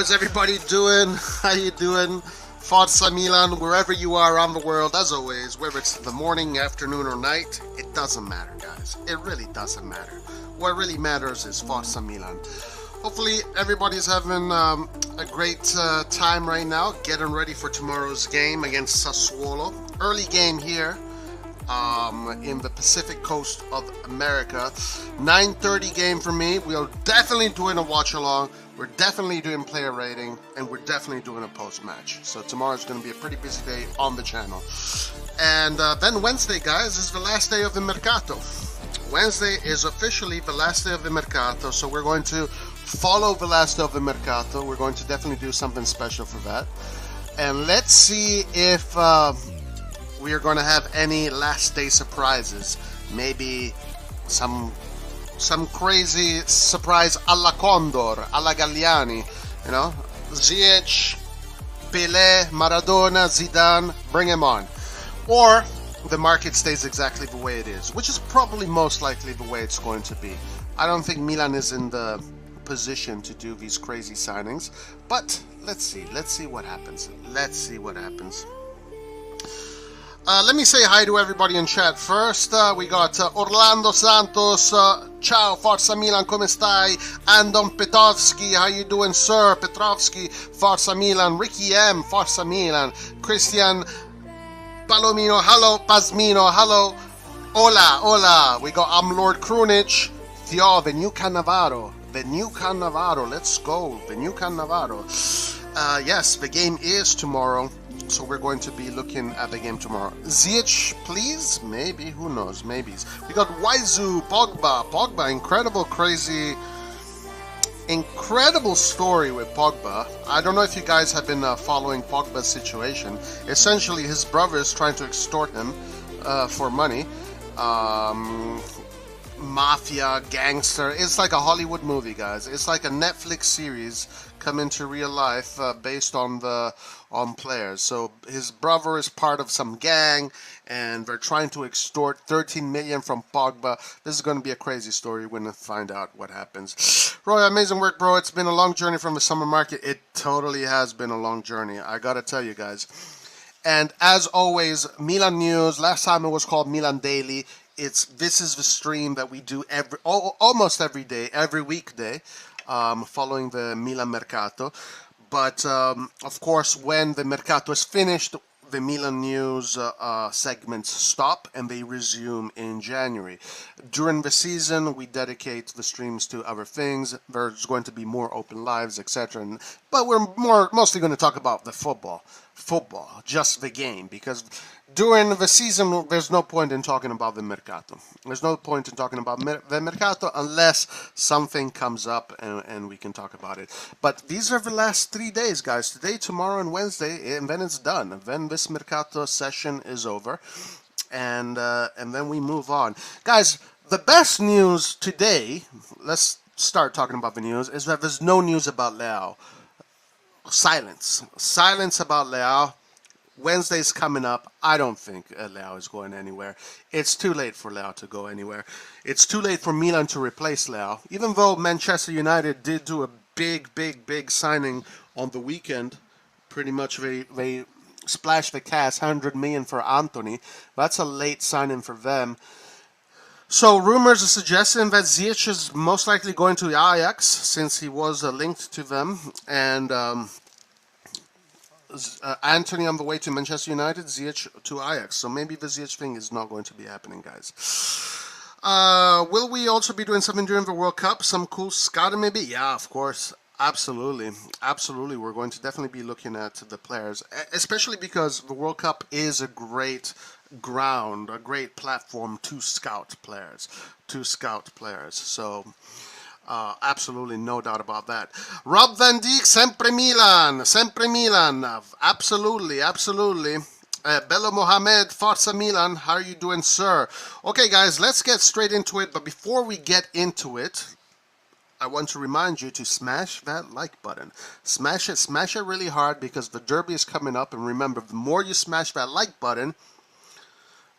is everybody doing? How you doing? Forza Milan, wherever you are around the world, as always, whether it's the morning, afternoon, or night, it doesn't matter, guys. It really doesn't matter. What really matters is Forza Milan. Hopefully, everybody's having a great time right now, getting ready for tomorrow's game against Sassuolo. Early game here in the Pacific Coast of America. 9:30 game for me. We're definitely doing a watch-along. We're definitely doing player rating, and we're definitely doing a post-match. So tomorrow's going to be a pretty busy day on the channel. And then Wednesday, guys, is the last day of the Mercato. Wednesday is officially the last day of the Mercato, so we're going to follow the last day of the Mercato. We're going to definitely do something special for that. And let's see if we are going to have any last day surprises. Maybe some crazy surprise alla Condor, alla Galliani, you know, Ziyech, Pelé, Maradona, Zidane, bring him on. Or the market stays exactly the way it is, which is probably most likely the way it's going to be. I don't think Milan is in the position to do these crazy signings, but let's see what happens. Let's see what happens. Let me say hi to everybody in chat first. We got Orlando Santos, ciao, Forza Milan, come stai? Andon Petrovski, how you doing, sir? Petrovski, Forza Milan. Ricky M, Forza Milan. Christian Palomino, hello. Pasmino, hello. Hola, hola. We got Lord Krunic. Thiaw, the new Cannavaro. The new Cannavaro, let's go. The new Cannavaro. Yes, the game is tomorrow. So we're going to be looking at the game tomorrow. Ziyech, please? Maybe. Who knows? Maybe. We got Waizu, Pogba. Pogba, incredible, crazy, incredible story with Pogba. I don't know if you guys have been following Pogba's situation. Essentially, his brother is trying to extort him for money. Mafia, gangster. It's like a Hollywood movie, guys. It's like a Netflix series come into real life based on players. So his brother is part of some gang, and they're trying to extort 13 million from Pogba. This is going to be a crazy story. We're going to find out what happens. Roy, amazing work, bro. It's been a long journey from the summer market. It totally has been a long journey. I gotta tell you guys. And as always, Milan news. Last time it was called Milan Daily. This is the stream that we do almost every day, every weekday, following the Milan Mercato. But of course, when the Mercato is finished, the Milan news segments stop and they resume in January. During the season, we dedicate the streams to other things. There's going to be more open lives, etc. But we're mostly going to talk about the football, just the game, because during the season, there's no point in talking about the Mercato. There's no point in talking about the Mercato unless something comes up and we can talk about it. But these are the last 3 days, guys. Today, tomorrow, and Wednesday, and then it's done. Then this Mercato session is over, and then we move on. Guys, the best news today, let's start talking about the news, is that there's no news about Leao. Silence. Silence about Leao. Wednesday's coming up. I don't think Leao is going anywhere. It's too late for Leao to go anywhere. It's too late for Milan to replace Leao. Even though Manchester United did do a big signing on the weekend, pretty much they splashed the cash, 100 million for Anthony. That's a late signing for them. So rumors are suggesting that Ziyech is most likely going to Ajax, since he was linked to them, and Anthony on the way to Manchester United, Ziyech to Ajax. So maybe the Ziyech thing is not going to be happening, guys. Will we also be doing something during the World Cup? Some cool scouting maybe? Yeah, of course. Absolutely. Absolutely. We're going to definitely be looking at the players, especially because the World Cup is a great ground, a great platform to scout players. So absolutely, no doubt about that. Rob Van Dijk, sempre Milan, absolutely. Bello Mohamed, Forza Milan, how are you doing, sir? Okay, guys, let's get straight into it, but before we get into it, I want to remind you to smash that like button. Smash it really hard, because the derby is coming up, and remember, the more you smash that like button,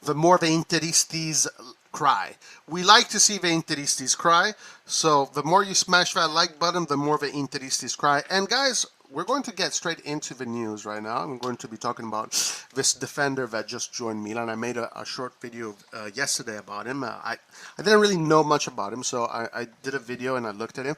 the more the Interistis cry. We like to see the Interistis cry, so the more you smash that like button, the more the Interistis cry. And guys, we're going to get straight into the news right now. I'm going to be talking about this defender that just joined Milan. I made a short video yesterday about him. I didn't really know much about him, so I did a video and I looked at him.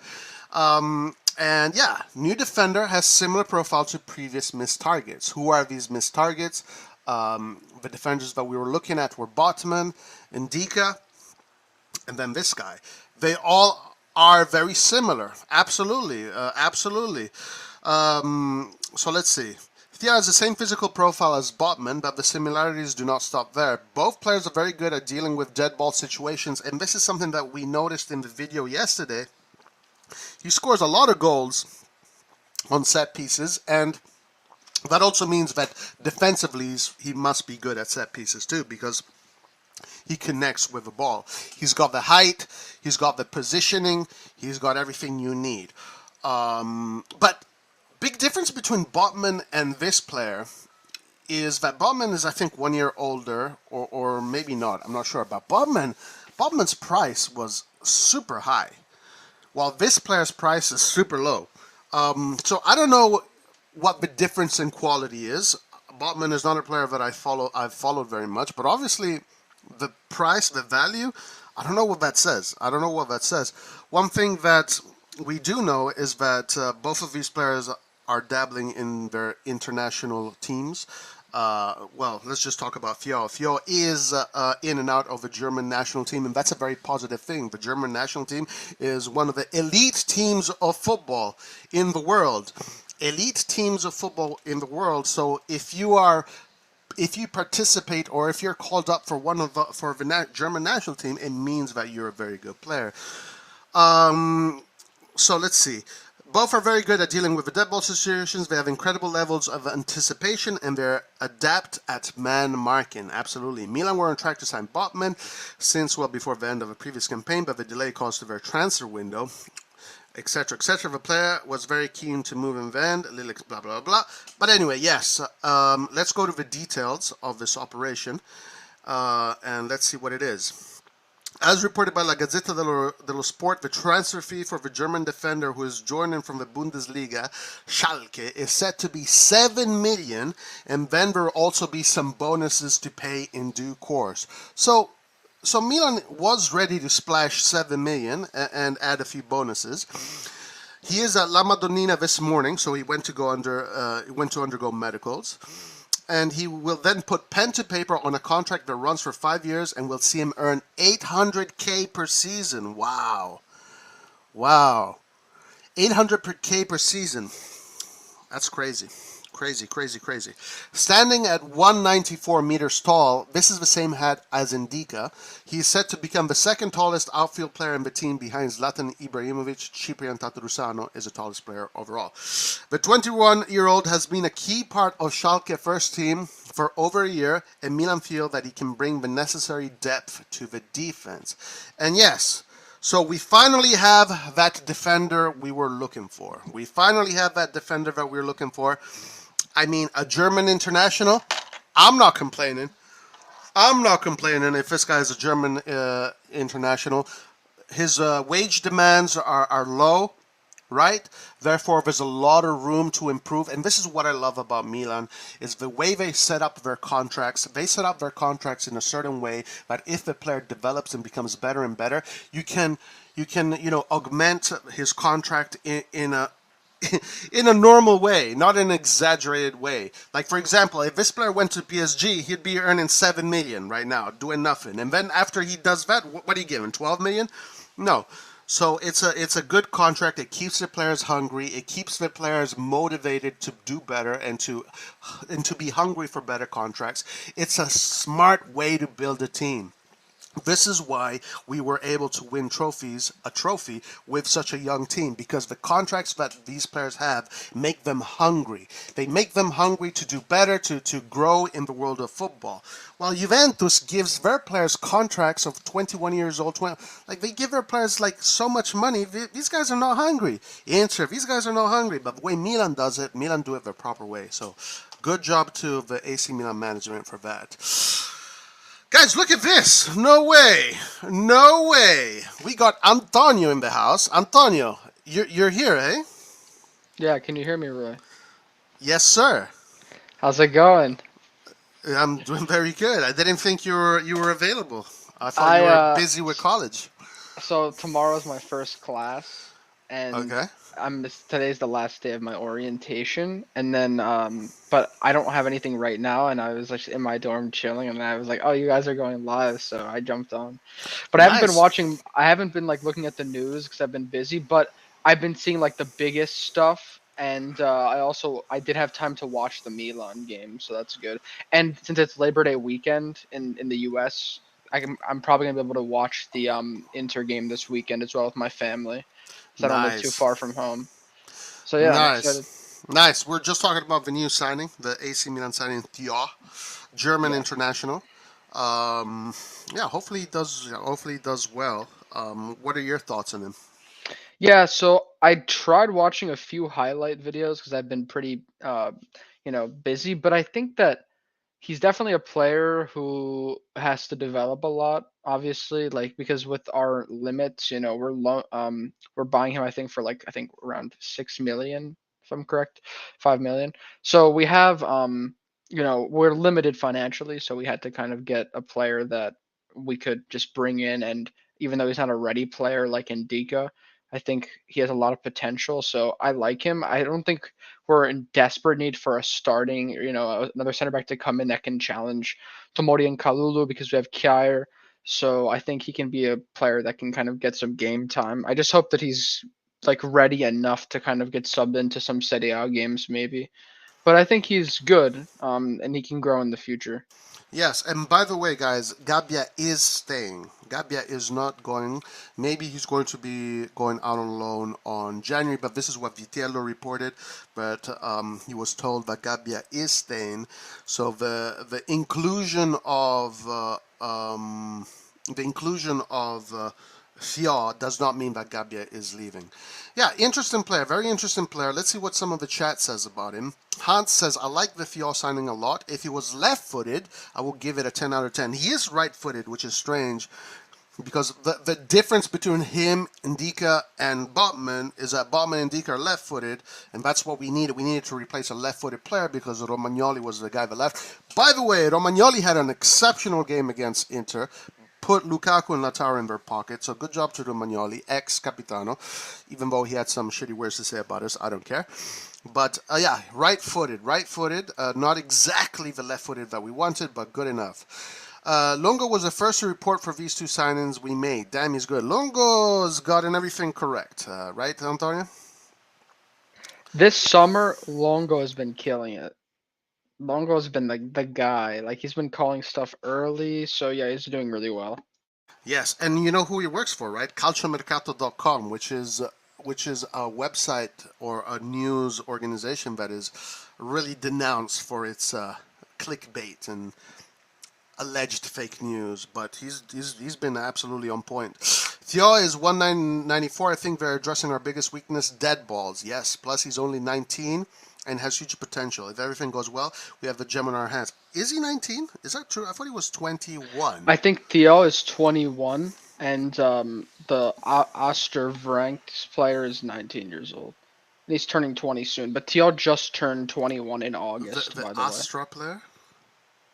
And yeah, new defender has similar profile to previous missed targets. Who are these missed targets? The defenders that we were looking at were Botman, Ndika, and then this guy. They all are very similar. Absolutely. Absolutely. So let's see. Thiaw has the same physical profile as Botman, but the similarities do not stop there. Both players are very good at dealing with dead ball situations, and this is something that we noticed in the video yesterday. He scores a lot of goals on set pieces, and that also means that defensively he must be good at set pieces too, because he connects with the ball. He's got the height, he's got the positioning, he's got everything you need. But big difference between Botman and this player is that Botman is, I think, 1 year older, or maybe not, I'm not sure. But Botman's price was super high, while this player's price is super low. So I don't know what the difference in quality is. Botman is not a player that I've followed very much, but obviously the price, the value, I don't know what that says. I don't know what that says. One thing that we do know is that both of these players are dabbling in their international teams. Well, let's just talk about Thiaw. Thiaw is in and out of the German national team, and that's a very positive thing. The German national team is one of the elite teams of football in the world. Elite teams of football in the world. So if you participate, or if you're called up for the German national team, it means that you're a very good player. So let's see. Both are very good at dealing with the dead ball situations. They have incredible levels of anticipation, and they're adept at man marking. Absolutely. Milan were on track to sign Botman since well before the end of the previous campaign, but the delay caused their transfer window, etc., etc. The player was very keen to move in the end. Lilix, blah, blah, blah. But anyway, yes. Let's go to the details of this operation, and let's see what it is. As reported by La Gazzetta dello Sport, the transfer fee for the German defender who is joining from the Bundesliga, Schalke, is set to be 7 million, and then there will also be some bonuses to pay in due course. So Milan was ready to splash 7 million and add a few bonuses. He is at La Madonnina this morning, so he went to undergo medicals. And he will then put pen to paper on a contract that runs for 5 years, and we'll see him earn 800k per season. Wow. 800k per season. That's crazy. Crazy. Standing at 194 meters tall, this is the same height as Ndika. He is set to become the second tallest outfield player in the team behind Zlatan Ibrahimovic. Ciprian Tatarusanu is the tallest player overall. The 21-year-old has been a key part of Schalke first team for over a year, and Milan feel that he can bring the necessary depth to the defense. And yes, so we finally have that defender we were looking for. I mean, a German international. I'm not complaining if this guy is a German international. His wage demands are low, right? Therefore, there's a lot of room to improve. And this is what I love about Milan, is the way they set up their contracts. They set up their contracts in a certain way that if the player develops and becomes better and better, you can augment his contract in a normal way, not an exaggerated way. Like, for example, if this player went to PSG, he'd be earning 7 million right now, doing nothing. And then after he does that, what do you give him, 12 million? No. So it's a good contract. It keeps the players hungry. It keeps the players motivated to do better and to be hungry for better contracts. It's a smart way to build a team. This is why we were able to win a trophy with such a young team, because the contracts that these players have make them hungry. They make them hungry to do better, to grow in the world of football. While Juventus gives their players contracts of 21 years old, they give their players so much money. These guys are not hungry. Inter, these guys are not hungry. But the way Milan does it, Milan do it the proper way. So good job to the AC Milan management for that. Guys, look at this. No way. We got Antonio in the house. Antonio, you're here, eh? Yeah, can you hear me, Roy? Yes, sir. How's it going? I'm doing very good. I didn't think you were available. I thought you I were busy with college. so tomorrow's my first class, and Okay. today's the last day of my orientation, and then but I don't have anything right now, and I was like in my dorm chilling, and I was like, oh, you guys are going live, so I jumped on. But Nice. I haven't been like looking at the news because I've been busy, but I've been seeing like the biggest stuff, and I did have time to watch the Milan game, so that's good. And since it's Labor Day weekend in the U.S., I'm probably gonna be able to watch the Inter game this weekend as well with my family, because I don't live too far Nice. from home. So yeah, I'm excited. Nice. Nice. We're just talking about the new signing, the AC Milan signing, Thiaw, German Yeah. international. Um, yeah, hopefully he does. Hopefully he does well. What are your thoughts on him? Yeah, so I tried watching a few highlight videos because I've been pretty busy, but I think that he's definitely a player who has to develop a lot, obviously, like because with our limits, we're buying him I think for like I think around 6 million, if I'm correct, 5 million. So we have we're limited financially, so we had to kind of get a player that we could just bring in, and even though he's not a ready player like Indika, I think he has a lot of potential. So I like him. I don't think we're in desperate need for a starting, another center back to come in that can challenge Tomori and Kalulu because we have Kjaer. So I think he can be a player that can kind of get some game time. I just hope that he's like ready enough to kind of get subbed into some Serie A games maybe. But I think he's good, and he can grow in the future. Yes, and by the way, guys, Gabbia is staying. Gabbia is not going. Maybe he's going to be going out on loan on January, but this is what Vitello reported. But he was told that Gabbia is staying. So the inclusion of Thiaw does not mean that Gabbia is leaving. Yeah, interesting player, very interesting player. Let's see what some of the chat says about him. Hans says, I like the Thiaw signing a lot. If he was left-footed, I will give it a 10 out of 10. He is right-footed, which is strange because the difference between him, Ndika, and Botman is that Botman and Ndika are left-footed, and that's what we needed. We needed to replace a left-footed player because Romagnoli was the guy that left. By the way, Romagnoli had an exceptional game against Inter, put Lukaku and Lautaro in their pocket. So good job to Romagnoli, ex-Capitano. Even though he had some shitty words to say about us, I don't care. But yeah, right-footed. Not exactly the left-footed that we wanted, but good enough. Longo was the first to report for these two signings we made. Damn, he's good. Longo's gotten everything correct, right, Antonio? This summer, Longo has been killing it. Longo's been the guy. Like he's been calling stuff early, so yeah, he's doing really well. Yes, and you know who he works for, right? Calciomercato.com, which is a website or a news organization that is really denounced for its clickbait and alleged fake news. But he's been absolutely on point. Thiaw is 1994. I think they're addressing our biggest weakness, dead balls. Yes, plus he's only 19 and has huge potential. If everything goes well, we have the gem in our hands. Is he 19? Is that true? I thought he was 21. I think Thiaw is 21, and the Oster Vranckx player is 19 years old. And he's turning 20 soon. But Thiaw just turned 21 in The August, the by the way. Astra player?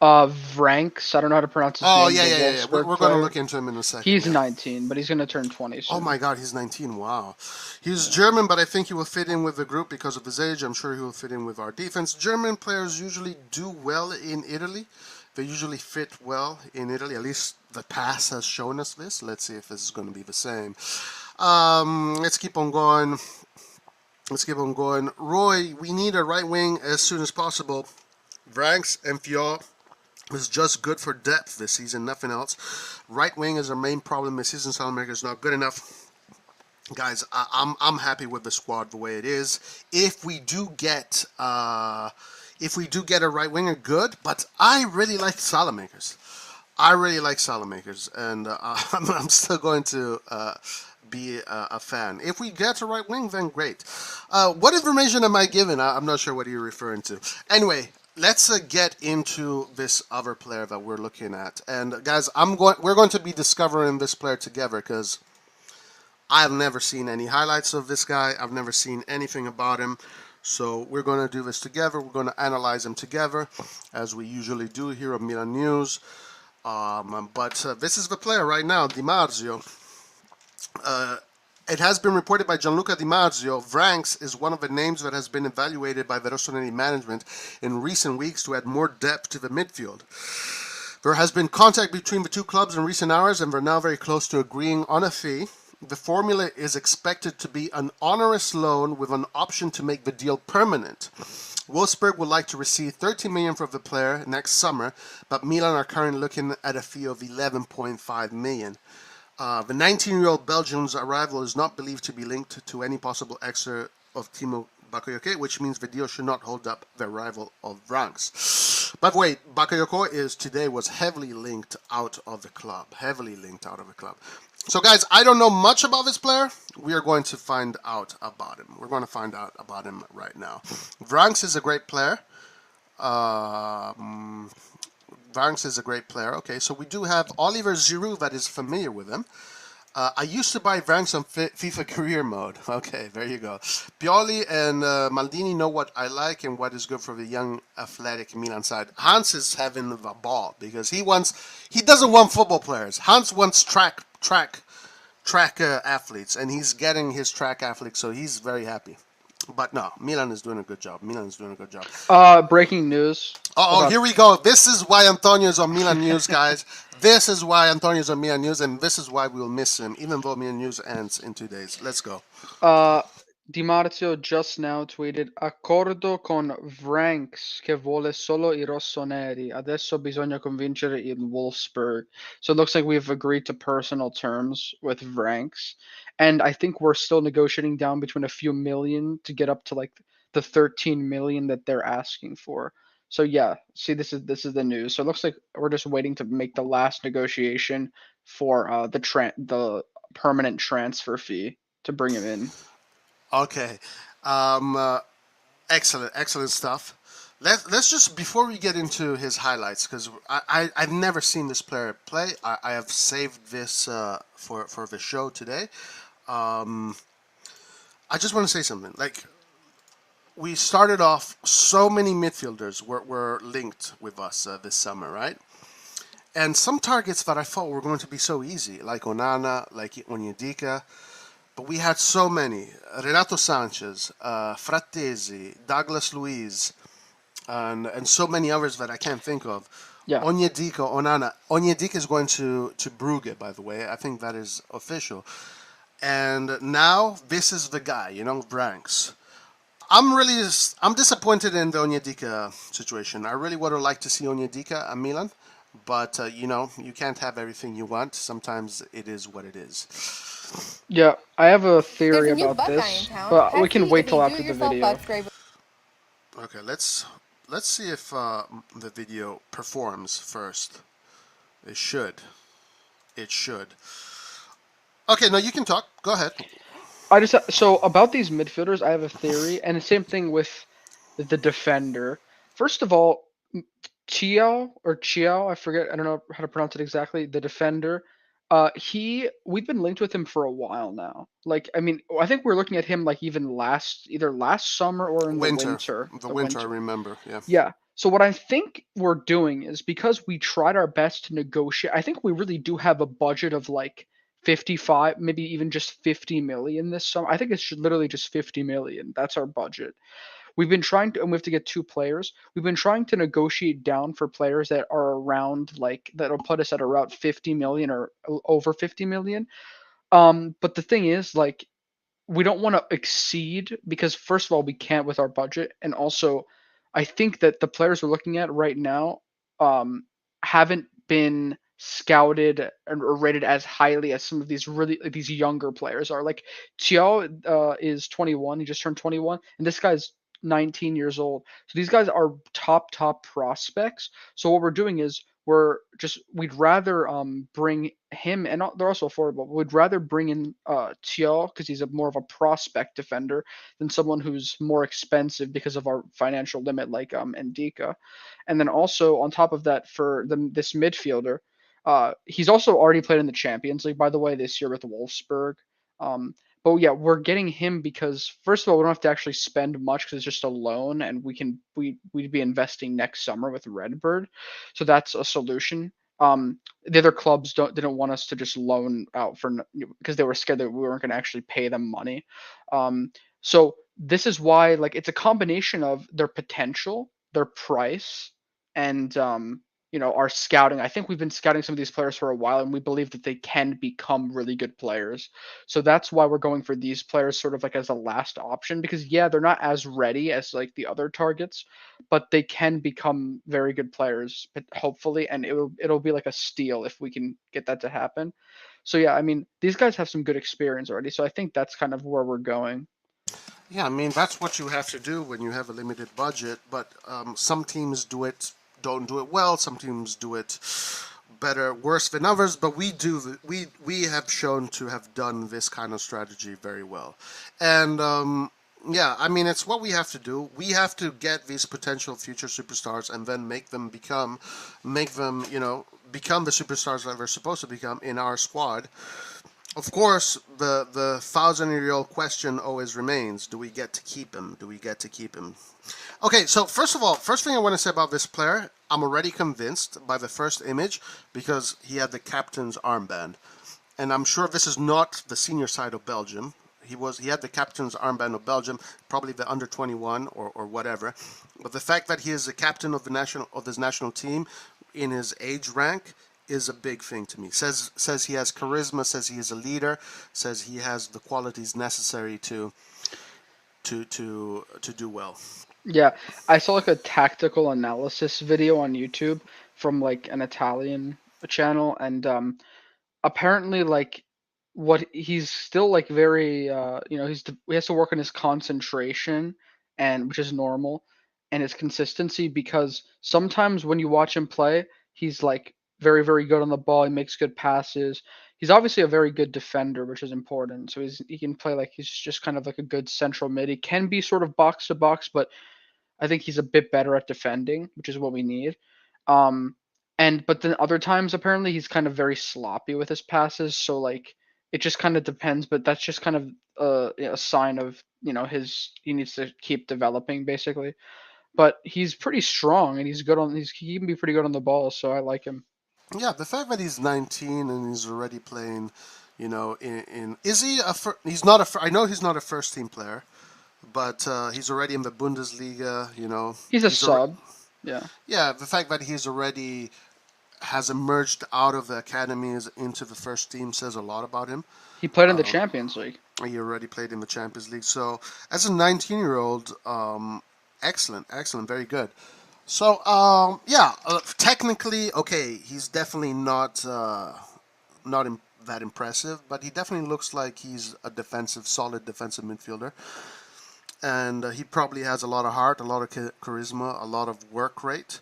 Vranckx, I don't know how to pronounce his Oh name, yeah, the yeah, yeah, yeah. We're, Wolfsburg we're gonna player. look into him in a second. He's Yeah. 19, but he's gonna turn 20 Oh soon. my God, he's 19. Wow. He's Yeah. German, but I think he will fit in with the group because of his age. I'm sure he will fit in with our defense. German players usually do well in Italy. They usually fit well in Italy. At least the past has shown us this. Let's see if this is going to be the same. Let's keep on going. Let's keep on going. Roy, we need a right wing as soon as possible. Vranckx and Thiaw is just good for depth this season, nothing else. Right wing is our main problem this season. Salamanca is not good enough. Guys, I'm happy with the squad the way it is. If we do get a right winger, good. But I really like Salamakers. I really like Salamakers, and I'm still going to be a fan. If we get a right wing, then great. What information am I giving? I'm not sure what you're referring to. Anyway, let's get into this other player that we're looking at. And guys, we're going to be discovering this player together because I've never seen any highlights of this guy. I've never seen anything about him. So we're going to do this together. We're going to analyze him together, as we usually do here on Milan News. But this is the player right now, Di Marzio. It has been reported by Gianluca Di Marzio. Vranckx is one of the names that has been evaluated by the RossonARI management in recent weeks to add more depth to the midfield. There has been contact between the two clubs in recent hours, and they're now very close to agreeing on a fee. The formula is expected to be an onerous loan with an option to make the deal permanent. Wolfsburg would like to receive 13 million for the player next summer, but Milan are currently looking at a fee of 11.5 million. The 19-year-old Belgian's arrival is not believed to be linked to any possible exit of Timo Bakayoko, which means the deal should not hold up the arrival of Vranckx. But wait, Bakayoko today was heavily linked out of the club. So guys, I don't know much about this player. We are going to find out about him. We're going to find out about him right now. Vranckx is a great player. Okay, so we do have Oliver Giroud that is familiar with him. I used to buy Vranckx on FIFA career mode. Okay, there you go. Pioli and Maldini know what I like and what is good for the young athletic Milan side. Hans is having a ball because he doesn't want football players. Hans wants track athletes, and he's getting his track athletes, so he's very happy. But no, Milan is doing a good job. Breaking news. Here we go. This is why Antonio's on Milan News, guys. This is why Antonio's on Milan News, and this is why we will miss him, even though Milan News ends in 2 days. Let's go. Di Marzio just now tweeted: Accordo con Vranckx che vuole solo I rossoneri. Adesso bisogna convincere il Wolfsburg. So it looks like we've agreed to personal terms with Vranckx, and I think we're still negotiating down between a few million to get up to like the 13 million that they're asking for. So yeah, see, this is the news. So it looks like we're just waiting to make the last negotiation for the permanent transfer fee to bring him in. Okay. Excellent stuff. Let's just, before we get into his highlights, because I've never seen this player play. I have saved this for the show today. I just want to say something. Like, we started off, so many midfielders were linked with us this summer, right? And some targets that I thought were going to be so easy, like Onana, like Onyedika. But we had so many. Renato Sanchez, Frattesi, Douglas Luiz, and so many others that I can't think of. Yeah. Onyedika, Onana. Onyedika is going to Brugge, by the way. I think that is official. And now this is the guy, Vranckx. I'm disappointed in the Onyedika situation. I really would have liked to see Onyedika at Milan. But, you can't have everything you want. Sometimes it is what it is. Yeah, I have a theory about this, but we can wait till after the video. Okay, let's see if the video performs first. It should. Okay, no, you can talk. Go ahead. So about these midfielders, I have a theory, and the same thing with the defender. First of all, Thiaw, I forget, I don't know how to pronounce it exactly, the defender. We've been linked with him for a while now. Like, I mean, I think we're looking at him like even either last summer or in the winter. The winter, I remember, yeah. Yeah. So what I think we're doing is, because we tried our best to negotiate, I think we really do have a budget of like 55, maybe even just 50 million this summer. I think it's literally just 50 million. That's our budget. We've been trying to, and we have to get two players. We've been trying to negotiate down for players that are around, like, that'll put us at around 50 million or over 50 million. But the thing is, like, we don't want to exceed, because first of all, we can't with our budget, and also I think that the players we're looking at right now haven't been scouted or rated as highly as some of these these younger players are. Like, Thiaw is 21, he just turned 21, and this guy's 19 years old. So these guys are top prospects. So what we're doing is we'd rather bring him, and they're also affordable. We'd rather bring in Thiaw, because he's more of a prospect defender than someone who's more expensive because of our financial limit, like Ndika. And then also on top of that, for this midfielder, he's also already played in the Champions League, by the way, this year with Wolfsburg. But yeah, we're getting him because first of all, we don't have to actually spend much because it's just a loan, and we'd be investing next summer with Redbird, so that's a solution. The other clubs didn't want us to just loan out because they were scared that we weren't going to actually pay them money. So this is why like it's a combination of their potential, their price, and our scouting. I think we've been scouting some of these players for a while, and we believe that they can become really good players. So that's why we're going for these players sort of like as a last option because yeah, they're not as ready as like the other targets, but they can become very good players hopefully, and it'll be like a steal if we can get that to happen. So yeah, I mean, these guys have some good experience already, so I think that's kind of where we're going. Yeah, I mean that's what you have to do when you have a limited budget. But some teams don't do it well. Some teams do it better, worse than others. But we have shown to have done this kind of strategy very well. And yeah, I mean it's what we have to do. We have to get these potential future superstars and then make them become the superstars that they're supposed to become in our squad. Of course, the thousand-year-old question always remains: do we get to keep him? Do we get to keep him? Okay, so first of all, first thing I want to say about this player, I'm already convinced by the first image because he had the captain's armband, and I'm sure this is not the senior side of Belgium. He had the captain's armband of Belgium, probably the under 21 or whatever. But the fact that he is the captain of this national team in his age rank is a big thing to me. Says he has charisma, says he is a leader, says he has the qualities necessary to do well. Yeah, I saw like a tactical analysis video on YouTube from like an Italian channel, and apparently like what he's still like very he has to work on his concentration, and which is normal, and his consistency because sometimes when you watch him play he's like very very good on the ball, he makes good passes, he's obviously a very good defender, which is important, so he can play like he's just kind of like a good central mid, he can be sort of box to box, but I think he's a bit better at defending, which is what we need. Um, and but then other times apparently he's kind of very sloppy with his passes. So like it just kind of depends. But that's just kind of a sign of his he needs to keep developing basically. But he's pretty strong and he can be pretty good on the ball. So I like him. Yeah, the fact that he's 19 and he's already playing, is he he's not I know he's not a first team player, but he's already in the Bundesliga. He's a sub. Yeah, Yeah, the fact that he's already has emerged out of the academies into the first team says a lot about him. he played in the Champions League. He already played in the Champions League. So, as a 19-year-old, excellent, excellent, very good. So, yeah, technically, okay, he's definitely not that impressive, but he definitely looks like he's a solid defensive midfielder. And he probably has a lot of heart, a lot of charisma, a lot of work rate.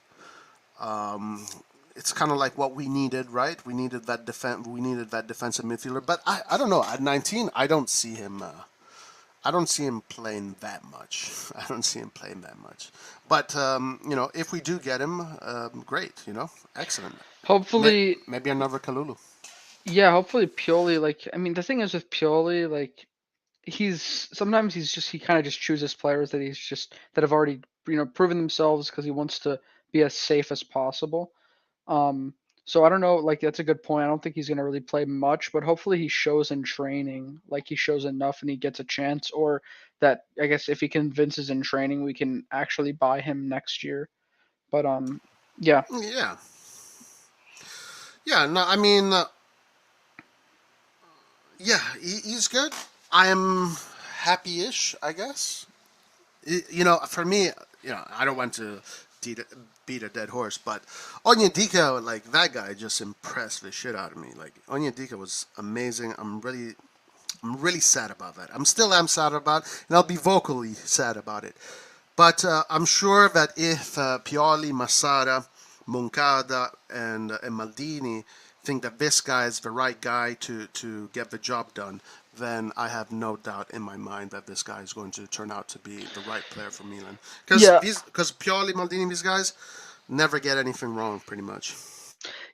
It's kind of like what we needed, right? We needed that defensive midfielder. But I don't know. At 19, I don't see him. I don't see him playing that much. I don't see him playing that much. But if we do get him, great. Excellent. Hopefully, Maybe another Kalulu. yeah. Hopefully Pioli. Like I mean, the thing is with Pioli, like sometimes he kind of just chooses players that have already proven themselves because he wants to be as safe as possible. Um, so I don't know, like that's a good point. I don't think he's gonna really play much, but hopefully he shows in training, like he shows enough and he gets a chance, or that I guess if he convinces in training, we can actually buy him next year. But yeah, Yeah. Yeah. No, I mean, yeah, he's good. I'm happy-ish, I guess. For me, I don't want to beat a dead horse, but Onyedika, like that guy, just impressed the shit out of me. Like Onyedika was amazing. I'm really sad about that. I'm sad about it, and I'll be vocally sad about it. But I'm sure that if Pioli, Masada, Moncada, and Maldini think that this guy is the right guy to get the job done, then I have no doubt in my mind that this guy is going to turn out to be the right player for Milan. yeah, Because Pioli, Maldini, these guys never get anything wrong, pretty much.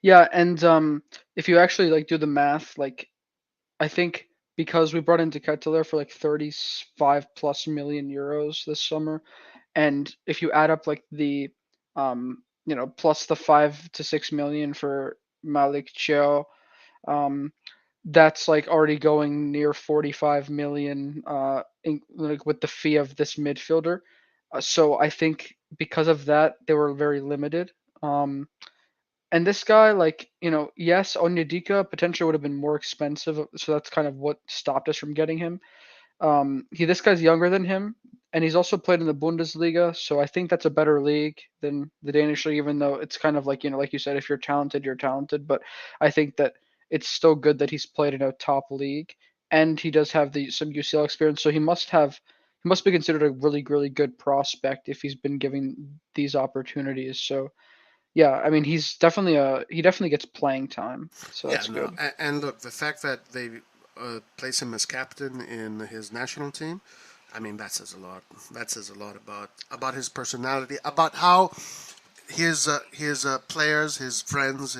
yeah, and if you actually like do the math, like I think because we brought in Ketelaere for like 35 plus million euros this summer, and if you add up like the plus the 5 to 6 million for Malik Thiaw, um, that's like already going near 45 million like with the fee of this midfielder. So I think because of that they were very limited. And this guy, like, yes, Onyedika potentially would have been more expensive, so that's kind of what stopped us from getting him. This guy's younger than him, and he's also played in the Bundesliga, so I think that's a better league than the Danish league. Even though it's kind of like like you said, if you're talented, you're talented. But I think that it's still good that he's played in a top league, and he does have some UCL experience, so he must be considered a really really good prospect if he's been given these opportunities. So yeah, I mean he definitely gets playing time, so Yeah, that's no, good. and look, the fact that they place him as captain in his national team, I mean that says a lot. That says a lot about his personality, about how his players, his friends,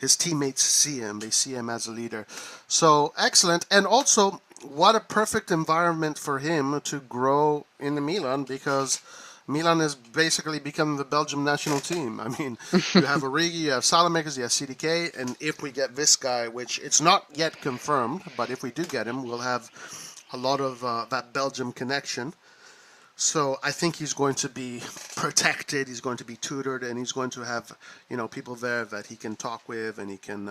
his teammates see him. They see him as a leader. So excellent, and also what a perfect environment for him to grow in the Milan, because Milan has basically become the Belgium national team. I mean, you have Origi, you have Salamakers, you have CDK, and if we get this guy, which it's not yet confirmed, but if we do get him, we'll have a lot of that Belgium connection. So I think he's going to be protected. He's going to be tutored, and he's going to have people there that he can talk with and he can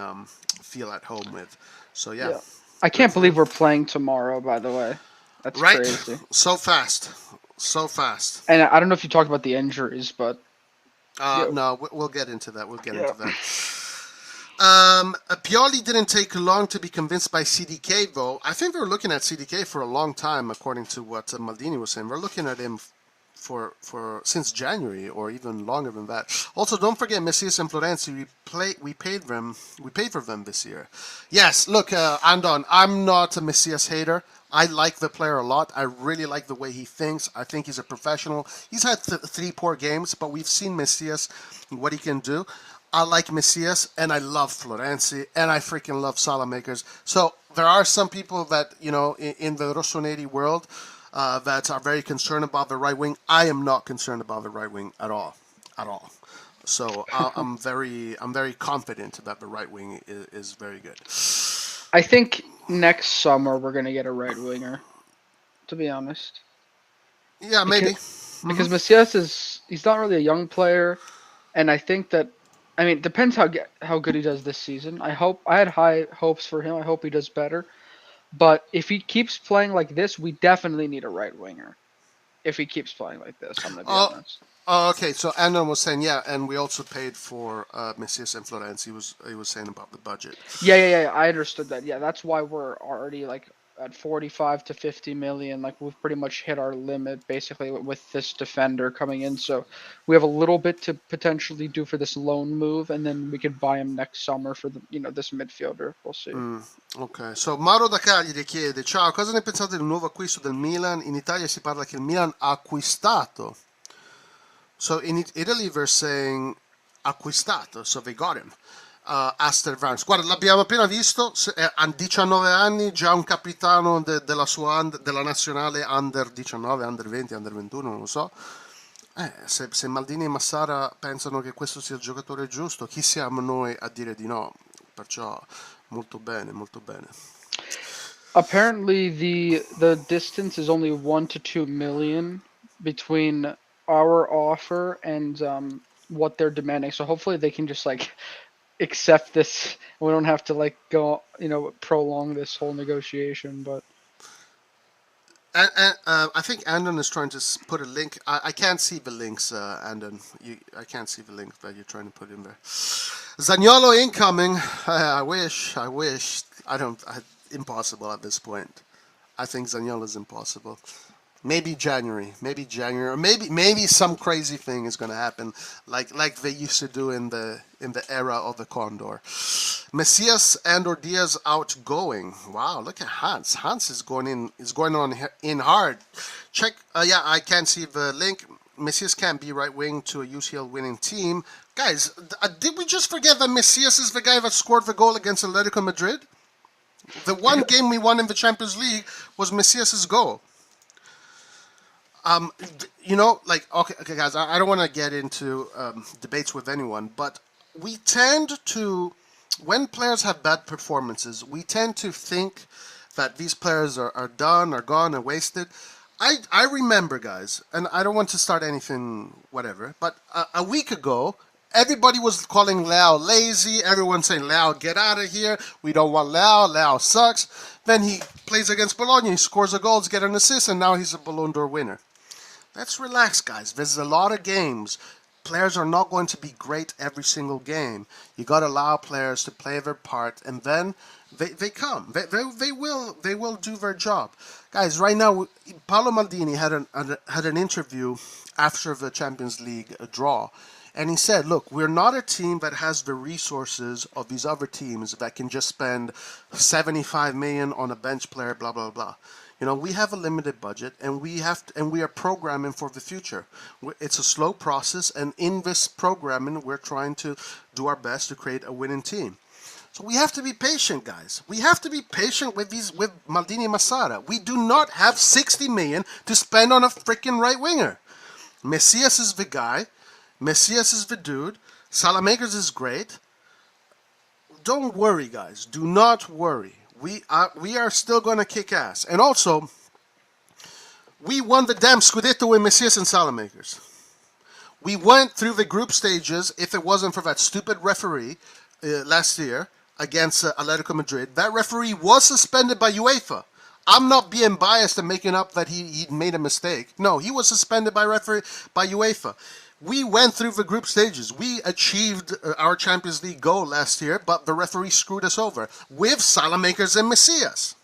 feel at home with. So yeah, Yeah. I good can't for believe him. we're playing tomorrow, by the way. That's Right? crazy. So fast, so fast. And I don't know if you talked about the injuries, but yeah, No, we'll get into that. We'll get yeah. into that. Pioli didn't take long to be convinced by CDK, though. I think they were looking at CDK for a long time, according to what Maldini was saying. We're looking at him for since January or even longer than that. Also, don't forget Messias and Florenzi. We paid for them this year. Yes, look, Andon. I'm not a Messias hater. I like the player a lot. I really like the way he thinks. I think he's a professional. He's had three poor games, but we've seen Messias, what he can do. I like Messias, and I love Florenzi, and I freaking love Salamakers. So there are some people that, in the RossonARI world that are very concerned about the right wing. I am not concerned about the right wing at all. At all. So I'm very confident that the right wing is very good. I think next summer we're gonna get a right winger. To be honest, Yeah, because maybe. because Macias he's not really a young player, and I think that I mean it depends how good he does this season. I had high hopes for him. I hope he does better. But if he keeps playing like this, we definitely need a right winger. If he keeps playing like this, I'm gonna be Oh, honest. okay. So Andon was saying, yeah, and we also paid for Messias and Florence. He was saying about the budget. Yeah. I understood that. Yeah, that's why we're already like at 45 to 50 million. Like we've pretty much hit our limit basically with this defender coming in. So we have a little bit to potentially do for this loan move, and then we could buy him next summer for the this midfielder. We'll see. Ok, so Mauro da Cagliari chiede: Ciao, cosa ne pensate del nuovo acquisto del Milan? In Italia si parla che il Milan ha acquistato. So in Italy they're saying acquistato, so they got him. Aster Vranckx. Guarda, l'abbiamo appena visto, ha 19 anni, già un capitano della nazionale under 19, under 20, under 21, non lo so. Se Maldini e Massara pensano che questo sia il giocatore giusto, chi siamo noi a dire di no? Perciò molto bene, molto bene. Apparently, the distance is only 1 to 2 million between our offer and what they're demanding. So hopefully they can just like accept this. We don't have to like go prolong this whole negotiation. But And I think Andon is trying to put a link. I can't see the links, Andon. I can't see the link that you're trying to put in there. Zaniolo incoming. I wish. I don't. Impossible at this point. I think Zaniolo is impossible. Maybe January, or maybe some crazy thing is gonna happen, like they used to do in the era of the Condor. Messias and/or Diaz outgoing. Wow, look at Hans. Hans is going on in hard. Check. Yeah, I can't see the link. Messias can't be right wing to a UCL winning team. Guys, did we just forget that Messias is the guy that scored the goal against Atletico Madrid? The one game we won in the Champions League was Messias' goal. Like, okay, guys, I don't want to get into debates with anyone, but we tend to, when players have bad performances, we tend to think that these players are done, are gone, and wasted. I remember, guys, and I don't want to start anything, whatever, but a week ago, everybody was calling Leao lazy. Everyone saying, Leao, get out of here. We don't want Leao. Leao sucks. Then he plays against Bologna. He scores a goal, get an assist, and now he's a Ballon d'Or winner. Let's relax, guys. There's a lot of games. Players are not going to be great every single game. You got to allow players to play their part, and then they come. They will do their job, guys. Right now, Paolo Maldini had an interview after the Champions League draw, and he said, "Look, we're not a team that has the resources of these other teams that can just spend 75 million on a bench player, blah blah blah." We have a limited budget, and we are programming for the future. It's a slow process, and in this programming, we're trying to do our best to create a winning team. So we have to be patient, guys. We have to be patient with Maldini and Massara. We do not have 60 million to spend on a freaking right winger. Messias is the guy. Messias is the dude. Salamakers is great. Don't worry, guys. Do not worry. We are still going to kick ass. And also, we won the damn Scudetto with Messias and Salamakers. We went through the group stages. If it wasn't for that stupid referee last year against Atletico Madrid, that referee was suspended by UEFA. I'm not being biased and making up that he made a mistake. No, he was suspended by UEFA. We went through the group stages. We achieved our Champions League goal last year, but the referee screwed us over with Salamakers and Messias.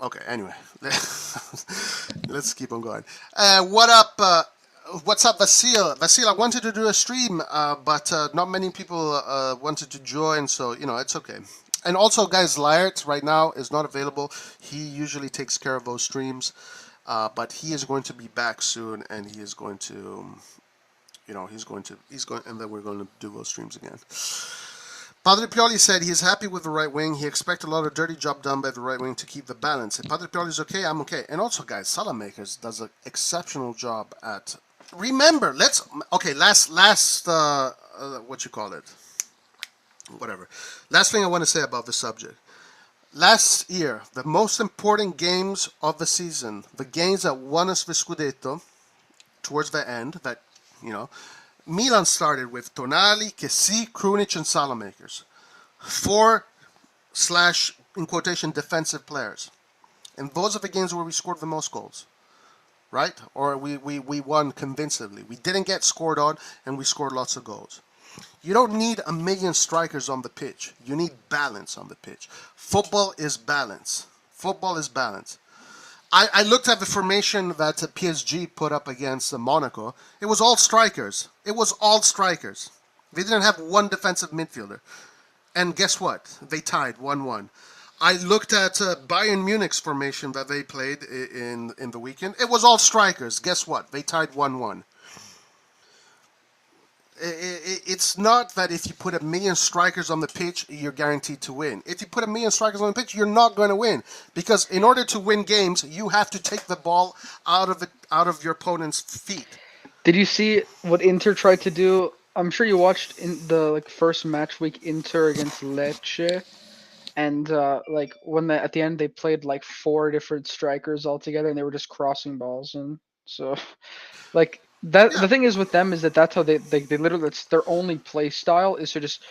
Okay, anyway. Let's keep on going. What's up, Vasil? Vasil, I wanted to do a stream, but not many people wanted to join, so, it's okay. And also, guys, Laert right now is not available. He usually takes care of those streams. But he is going to be back soon, and he is going to, and then we're going to do those streams again. Padre Pioli said he's happy with the right wing. He expects a lot of dirty job done by the right wing to keep the balance. If Padre Pioli's okay, I'm okay. And also, guys, Salamakers does an exceptional job at. Remember, last, what you call it? Whatever. Last thing I want to say about this subject. Last year, the most important games of the season, the games that won us the Scudetto, towards the end, Milan started with Tonali, Kessie, Krunic, and Salamakers. 4 / in quotation, defensive players. And those are the games where we scored the most goals. Right? Or we won convincingly. We didn't get scored on, and we scored lots of goals. You don't need a million strikers on the pitch. You need balance on the pitch. Football is balance. Football is balance. I looked at the formation that PSG put up against Monaco. It was all strikers. It was all strikers. They didn't have one defensive midfielder. And guess what? They tied 1-1. I looked at Bayern Munich's formation that they played in the weekend. It was all strikers. Guess what? They tied 1-1. It's not that if you put a million strikers on the pitch, you're guaranteed to win. If you put a million strikers on the pitch, you're not going to win. Because in order to win games, you have to take the ball out of your opponent's feet. Did you see what Inter tried to do? I'm sure you watched in the first match week Inter against Lecce, and when at the end they played 4 different strikers all together, and they were just crossing balls, and so that. Yeah. The thing is with them is that's how they literally, that's their only play style, is to just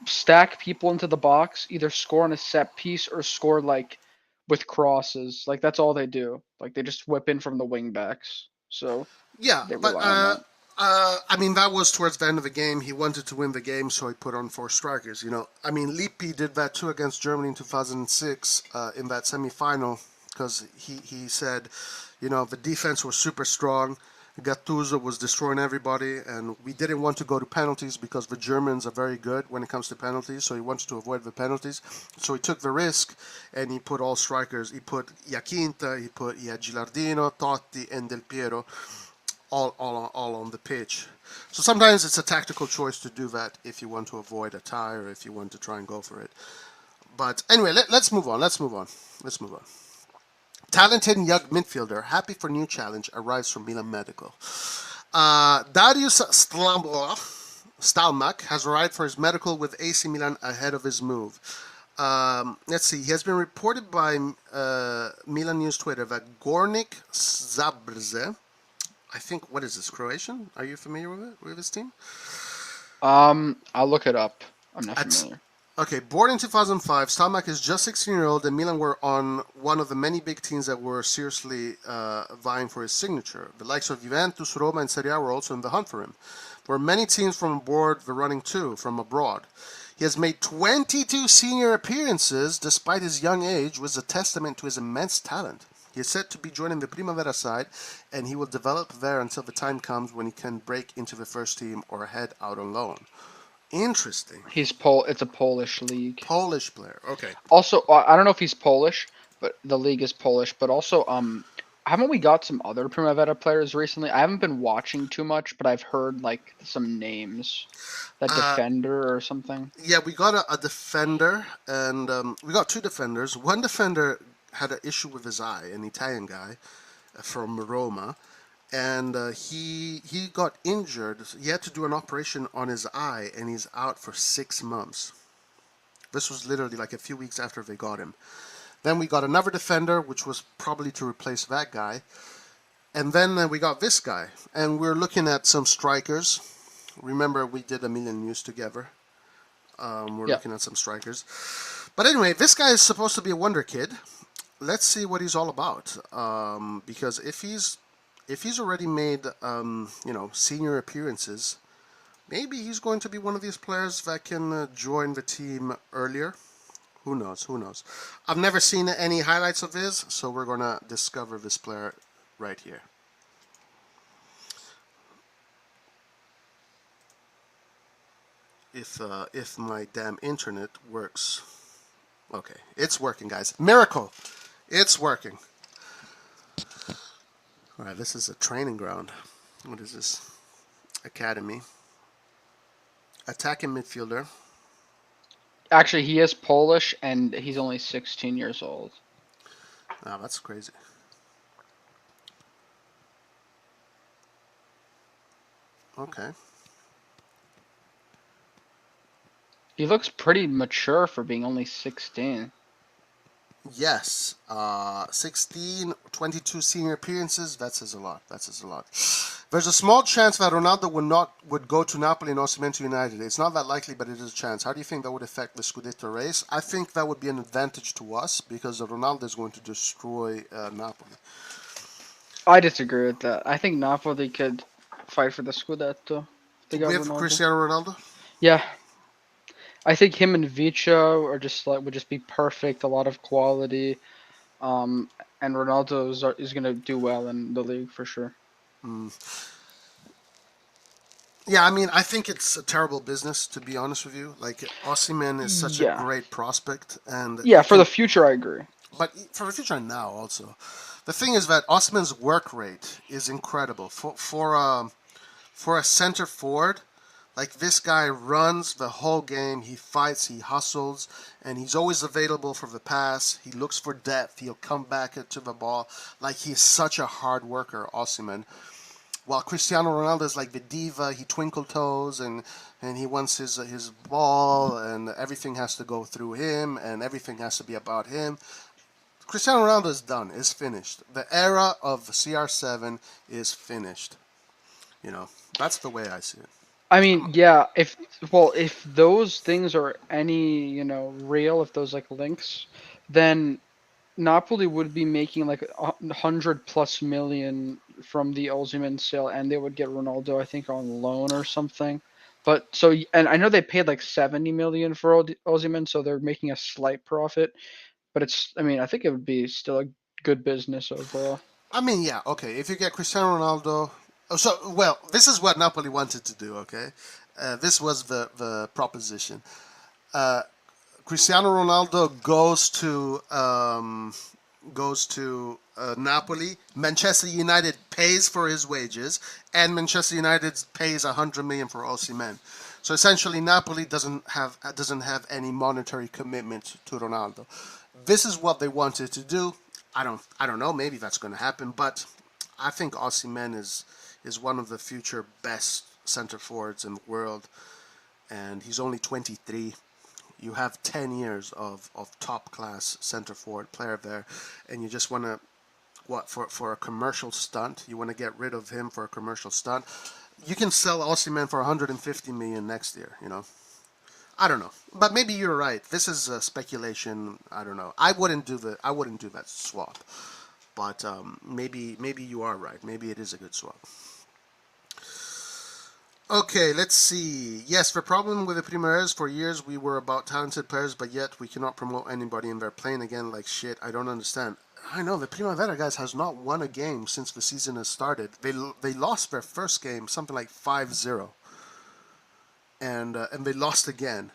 stack people into the box, either score on a set piece or score with crosses. That's all they do. They just whip in from the wing backs. So yeah, but that was towards the end of the game. He wanted to win the game, so he put on 4 strikers. Lippi did that too against Germany in 2006 in that semifinal, because he said, the defense was super strong. Gattuso was destroying everybody, and we didn't want to go to penalties because the Germans are very good when it comes to penalties, so he wanted to avoid the penalties. So he took the risk, and he put all strikers. He put Iaquinta, he had Gilardino, Totti, and Del Piero. all on the pitch. So sometimes it's a tactical choice to do that if you want to avoid a tie or if you want to try and go for it. But anyway, let's move on. Let's move on. Let's move on. Talented young midfielder, happy for new challenge, arrives from Milan Medical. Darius Stalmach has arrived for his medical with AC Milan ahead of his move. Let's see. He has been reported by Milan News Twitter that Gornik Zabrze, I think, what is this, Croatian? Are you familiar with it, with his team? I'll look it up. I'm not familiar. Okay, born in 2005, Stalmach is just 16-year-old, and Milan were on one of the many big teams that were seriously vying for his signature. The likes of Juventus, Roma, and Serie A were also in the hunt for him. There were many teams from aboard the running too, from abroad. He has made 22 senior appearances despite his young age, which is a testament to his immense talent. He is set to be joining the Primavera side, and he will develop there until the time comes when he can break into the first team or head out on loan. Interesting. It's a Polish league. Polish player. Okay. Also, I don't know if he's Polish, but the league is Polish. But also, haven't we got some other Primavera players recently? I haven't been watching too much, but I've heard like some names. That defender or something. Yeah, we got a defender, and we got two defenders. One defender had an issue with his eye, an Italian guy from Roma. And he got injured. He had to do an operation on his eye, and he's out for 6 months. This was literally like a few weeks after they got him. Then we got another defender, which was probably to replace that guy. And then we got this guy. And we're looking at some strikers. Remember, we did a Milan News together. We're looking at some strikers. But anyway, this guy is supposed to be a Wonderkid. Let's see what he's all about. Because if he's already made, senior appearances, maybe he's going to be one of these players that can join the team earlier. Who knows? Who knows? I've never seen any highlights of his, so we're going to discover this player right here. If my damn internet works. Okay, it's working, guys. Miracle! It's working. Alright, this is a training ground. What is this? Academy. Attacking midfielder. Actually, he is Polish, and he's only 16 years old. Oh, that's crazy. Okay. He looks pretty mature for being only 16. Yes. 16, 22 senior appearances. That says a lot. That says a lot. There's a small chance that Ronaldo would go to Napoli and Osimhen to United. It's not that likely, but it is a chance. How do you think that would affect the Scudetto race? I think that would be an advantage to us because Ronaldo is going to destroy Napoli. I disagree with that. I think Napoli could fight for the Scudetto. With Cristiano Ronaldo? Yeah. I think him and Vicha would just be perfect. A lot of quality, and Ronaldo is gonna do well in the league for sure. Yeah, I mean, I think it's a terrible business, to be honest with you. Like, Osimhen is such a great prospect, and for the future, I agree. But for the future and now also, the thing is that Osimhen's work rate is incredible for a center forward. Like, this guy runs the whole game. He fights, he hustles, and he's always available for the pass. He looks for depth. He'll come back to the ball. Like, he's such a hard worker, Osimhen. While Cristiano Ronaldo is like the diva. He twinkle toes, and he wants his ball, and everything has to go through him, and everything has to be about him. Cristiano Ronaldo is done. Is finished. The era of CR7 is finished. That's the way I see it. I mean, yeah, if those things are any, real, if those like links, then Napoli would be making like 100+ million from the Osimhen sale, and they would get Ronaldo, I think, on loan or something. But and I know they paid like 70 million for Osimhen, so they're making a slight profit. But I think it would be still a good business overall. I mean, yeah, okay. If you get Cristiano Ronaldo. This is what Napoli wanted to do, okay? This was the proposition. Cristiano Ronaldo goes to, goes to Napoli. Manchester United pays for his wages, and Manchester United pays 100 million for Osimhen. So essentially, Napoli doesn't have any monetary commitment to Ronaldo. This is what they wanted to do. I don't know. Maybe that's going to happen, but I think Osimhen is one of the future best center forwards in the world, and he's only 23. You have 10 years of top class center forward player there, and you just want to, what, for a commercial stunt, you want to get rid of him for a commercial stunt. You can sell Osimhen for 150 million next year. I don't know, but maybe you're right. This is speculation. I don't know. I wouldn't do that swap, but maybe you are right. Maybe it is a good swap. Okay, let's see. Yes, the problem with the Primaveras, for years we were about talented players, but yet we cannot promote anybody and they're playing again like shit. I don't understand. I know the Primavera guys has not won a game since the season has started. They lost their first game something like 5-0, and they lost again.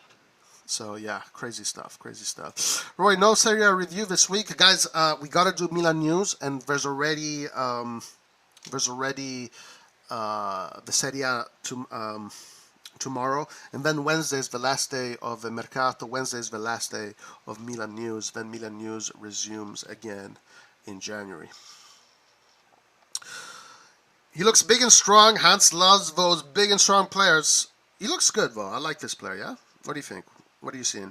So yeah, crazy stuff, crazy stuff. Roy, no Serie A review this week, guys. We gotta do Milan news, and there's already the Serie A tomorrow, and then Wednesday is the last day of the Mercato. Wednesday is the last day of Milan news. Then Milan news resumes again in January. He looks big and strong. Hans loves those big and strong players. He looks good, though. I like this player. Yeah. What do you think? What are you seeing?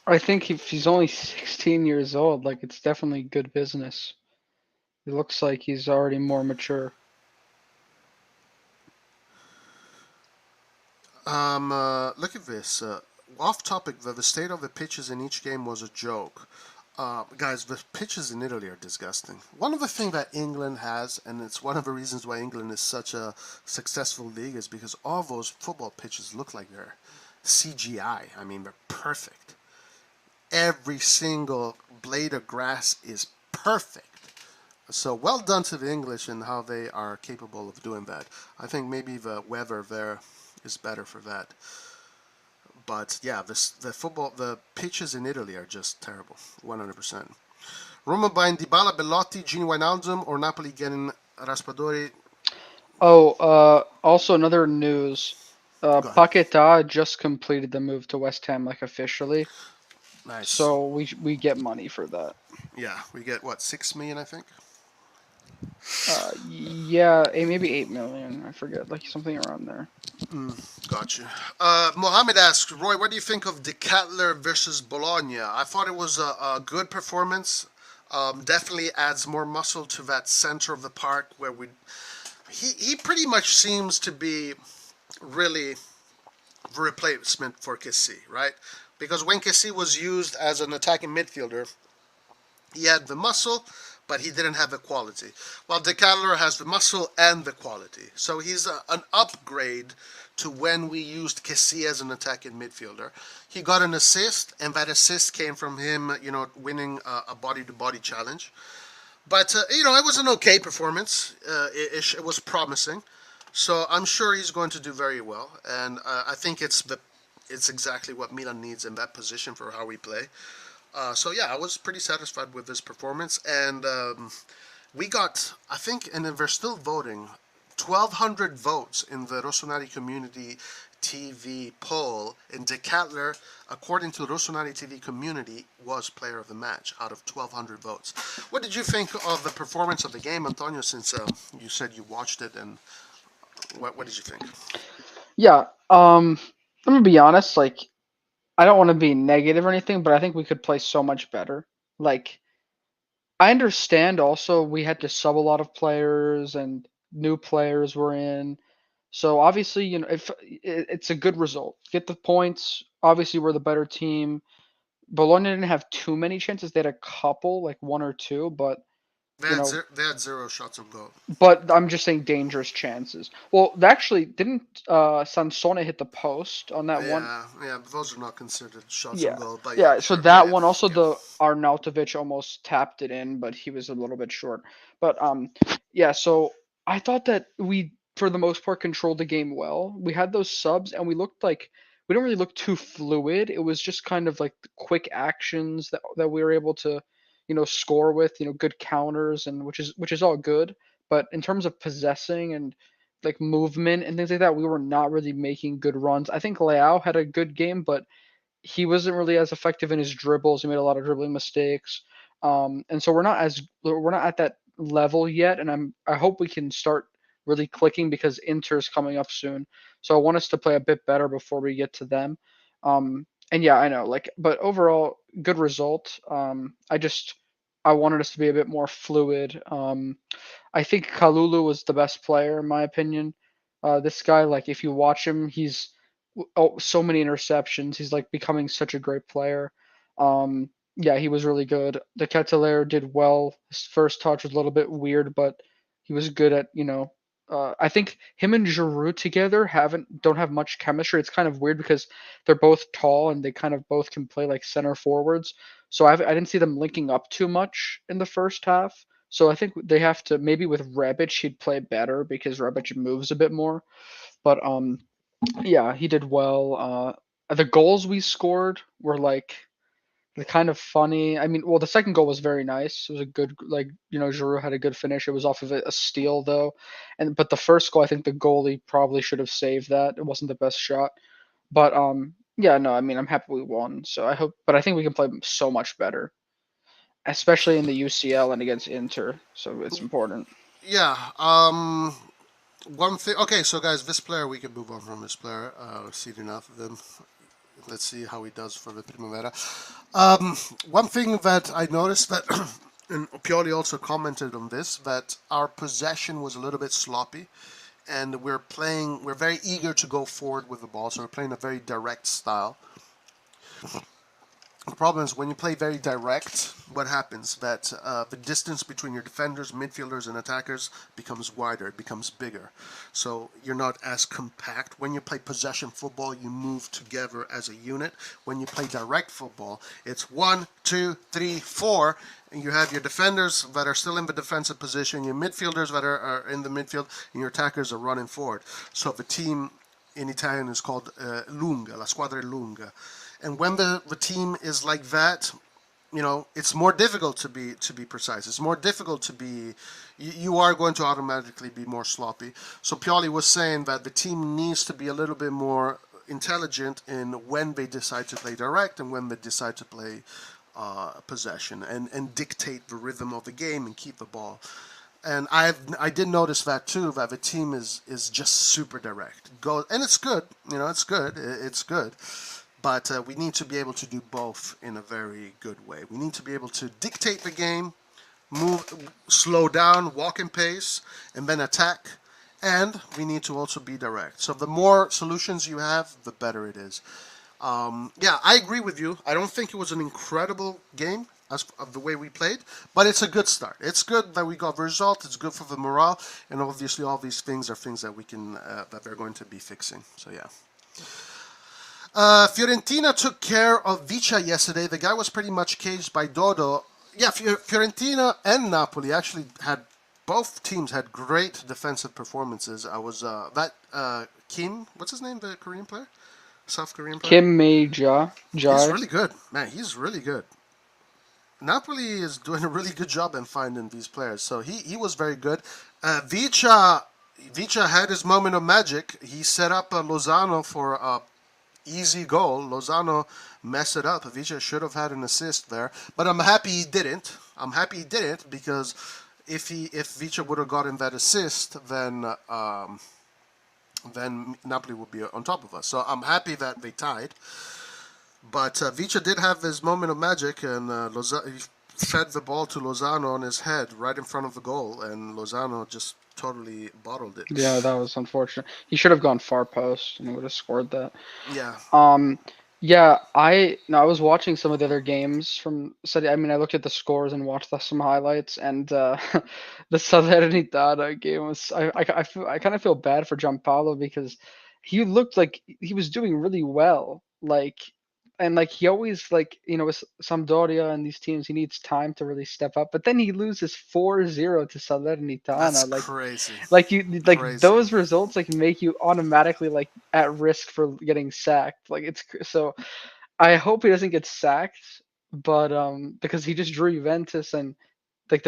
I think if he's only 16 years old, like it's definitely good business. He looks like he's already more mature. Look at this. Off topic, the state of the pitches in each game was a joke. Guys, the pitches in Italy are disgusting. One of the things that England has, and it's one of the reasons why England is such a successful league, is because all those football pitches look like they're CGI. I mean, they're perfect. Every single blade of grass is perfect. So well done to the English and how they are capable of doing that. I think maybe the weather there is better for that. But yeah, the pitches in Italy are just terrible, 100%. Roma buying Dybala, Bellotti, Gini Wijnaldum, or Napoli getting Raspadori? Oh, also another news. Go ahead. Paquetá just completed the move to West Ham, like officially. Nice. So we get money for that. Yeah, we get what, 6 million, I think. Yeah, maybe 8 million. I forget, like something around there. Gotcha. Mohammed asks, Roy, what do you think of De Ketelaere versus Bologna? I thought it was a good performance. Definitely adds more muscle to that center of the park where he pretty much seems to be really the replacement for Kessie, right? Because when Kessie was used as an attacking midfielder, he had the muscle, but he didn't have the quality. While De Ketelaere has the muscle and the quality. So he's an upgrade to when we used Kessie as an attacking midfielder. He got an assist, and that assist came from him, winning a body-to-body challenge. But, it was an okay performance. It was promising. So I'm sure he's going to do very well. And I think it's exactly what Milan needs in that position for how we play. So yeah, I was pretty satisfied with this performance, and we got, I think, and then they're still voting, 1,200 votes in the RossonARI Community TV poll, and De Ketelaere, according to RossonARI TV Community, was player of the match out of 1,200 votes. What did you think of the performance of the game, Antonio? Since you said you watched it, and what did you think? Yeah. I'm gonna be honest. Like, I don't want to be negative or anything, but I think we could play so much better. Like, I understand also we had to sub a lot of players and new players were in. So obviously, if it's a good result, get the points. Obviously, we're the better team. Bologna didn't have too many chances. They had a couple, like one or two, but They you had know, zero, they had 0 shots on goal. but I'm just saying dangerous chances. Well, actually, didn't Sansone hit the post on that one? Yeah, yeah, but those are not considered shots on Yeah, goal. But yeah, yeah. So sure, go that ahead. one, also Yeah. the Arnautovic almost tapped it in, but he was a little bit short. But yeah. So I thought that we, for the most part, controlled the game well. We had those subs, and we looked like we didn't really look too fluid. It was just kind of like quick actions that we were able to, score with, good counters, and which is all good. But in terms of possessing and like movement and things like that, we were not really making good runs. I think Leao had a good game, but he wasn't really as effective in his dribbles. He made a lot of dribbling mistakes, and so we're not at that level yet. And I hope we can start really clicking because Inter's coming up soon. So I want us to play a bit better before we get to them. And yeah, I know, but overall, good result. I wanted us to be a bit more fluid. I think Kalulu was the best player in my opinion. This guy, like, if you watch him, so many interceptions. He's like becoming such a great player. Yeah, he was really good. The Ketelaere did well. His first touch was a little bit weird, but he was good at I think him and Giroud together don't have much chemistry. It's kind of weird because they're both tall and they kind of both can play like center forwards. So I didn't see them linking up too much in the first half. So I think they have to, maybe with Rebic he'd play better because Rebic moves a bit more. But yeah, he did well. The goals we scored were like the kind of funny. I mean, well, the second goal was very nice. It was a good, like, Giroud had a good finish. It was off of a steal though, but the first goal, I think the goalie probably should have saved that. It wasn't the best shot, but yeah, no, I mean, I'm happy we won. So but I think we can play so much better, especially in the UCL and against Inter. So it's important. Yeah. One thing. Okay, so guys, this player, we can move on from this player. We've seen enough of them. Let's see how he does for the Primavera. One thing that I noticed that, and Pioli also commented on this, that our possession was a little bit sloppy, and we're very eager to go forward with the ball, so we're playing a very direct style. The problem is when you play very direct, what happens? That the distance between your defenders, midfielders, and attackers becomes wider, it becomes bigger. So you're not as compact. When you play possession football, you move together as a unit. When you play direct football, it's 1, 2, 3, 4, and you have your defenders that are still in the defensive position, your midfielders that are in the midfield, and your attackers are running forward. So the team in Italian is called lunga, la squadra è lunga. And when the team is like that, it's more difficult to be precise. It's more difficult to be. You are going to automatically be more sloppy. So Pioli was saying that the team needs to be a little bit more intelligent in when they decide to play direct and when they decide to play possession and dictate the rhythm of the game and keep the ball. And I did notice that too, that the team is just super direct. And it's good. It's good. It's good. But we need to be able to do both in a very good way. We need to be able to dictate the game, slow down, walk in pace, and then attack. And we need to also be direct. So the more solutions you have, the better it is. Yeah, I agree with you. I don't think it was an incredible game of the way we played, but it's a good start. It's good that we got the result. It's good for the morale, and obviously all these things are things that we can that they're going to be fixing. So yeah. Fiorentina took care of Vicha yesterday. The guy was pretty much caged by Dodo. Yeah, Fiorentina and Napoli actually both teams had great defensive performances. I was Kim, what's his name, the Korean player, South Korean player. Kim Meja. He's really good, man. He's really good. Napoli is doing a really good job in finding these players. So he was very good. Vicha had his moment of magic. He set up Lozano for a easy goal. Lozano messed it up. Vicha should have had an assist there, but I'm happy he didn't. Because if Vicha would have gotten that assist, then Napoli would be on top of us. So I'm happy that they tied. But Vicha did have his moment of magic, and he fed the ball to Lozano on his head right in front of the goal, and Lozano just totally bottled it. Yeah, that was unfortunate. He should have gone far post and he would have scored that. Yeah. Yeah, I was watching some of the other games from Serie. I mean, I looked at the scores and watched some highlights, and the Salernitana game was. I kind of feel bad for Gianpaolo because he looked like he was doing really well, and he always, with Sampdoria and these teams, he needs time to really step up. But then he loses 4-0 to Salernitana. That's crazy. Crazy. Those results make you automatically at risk for getting sacked. So I hope he doesn't get sacked. but because he just drew Juventus and like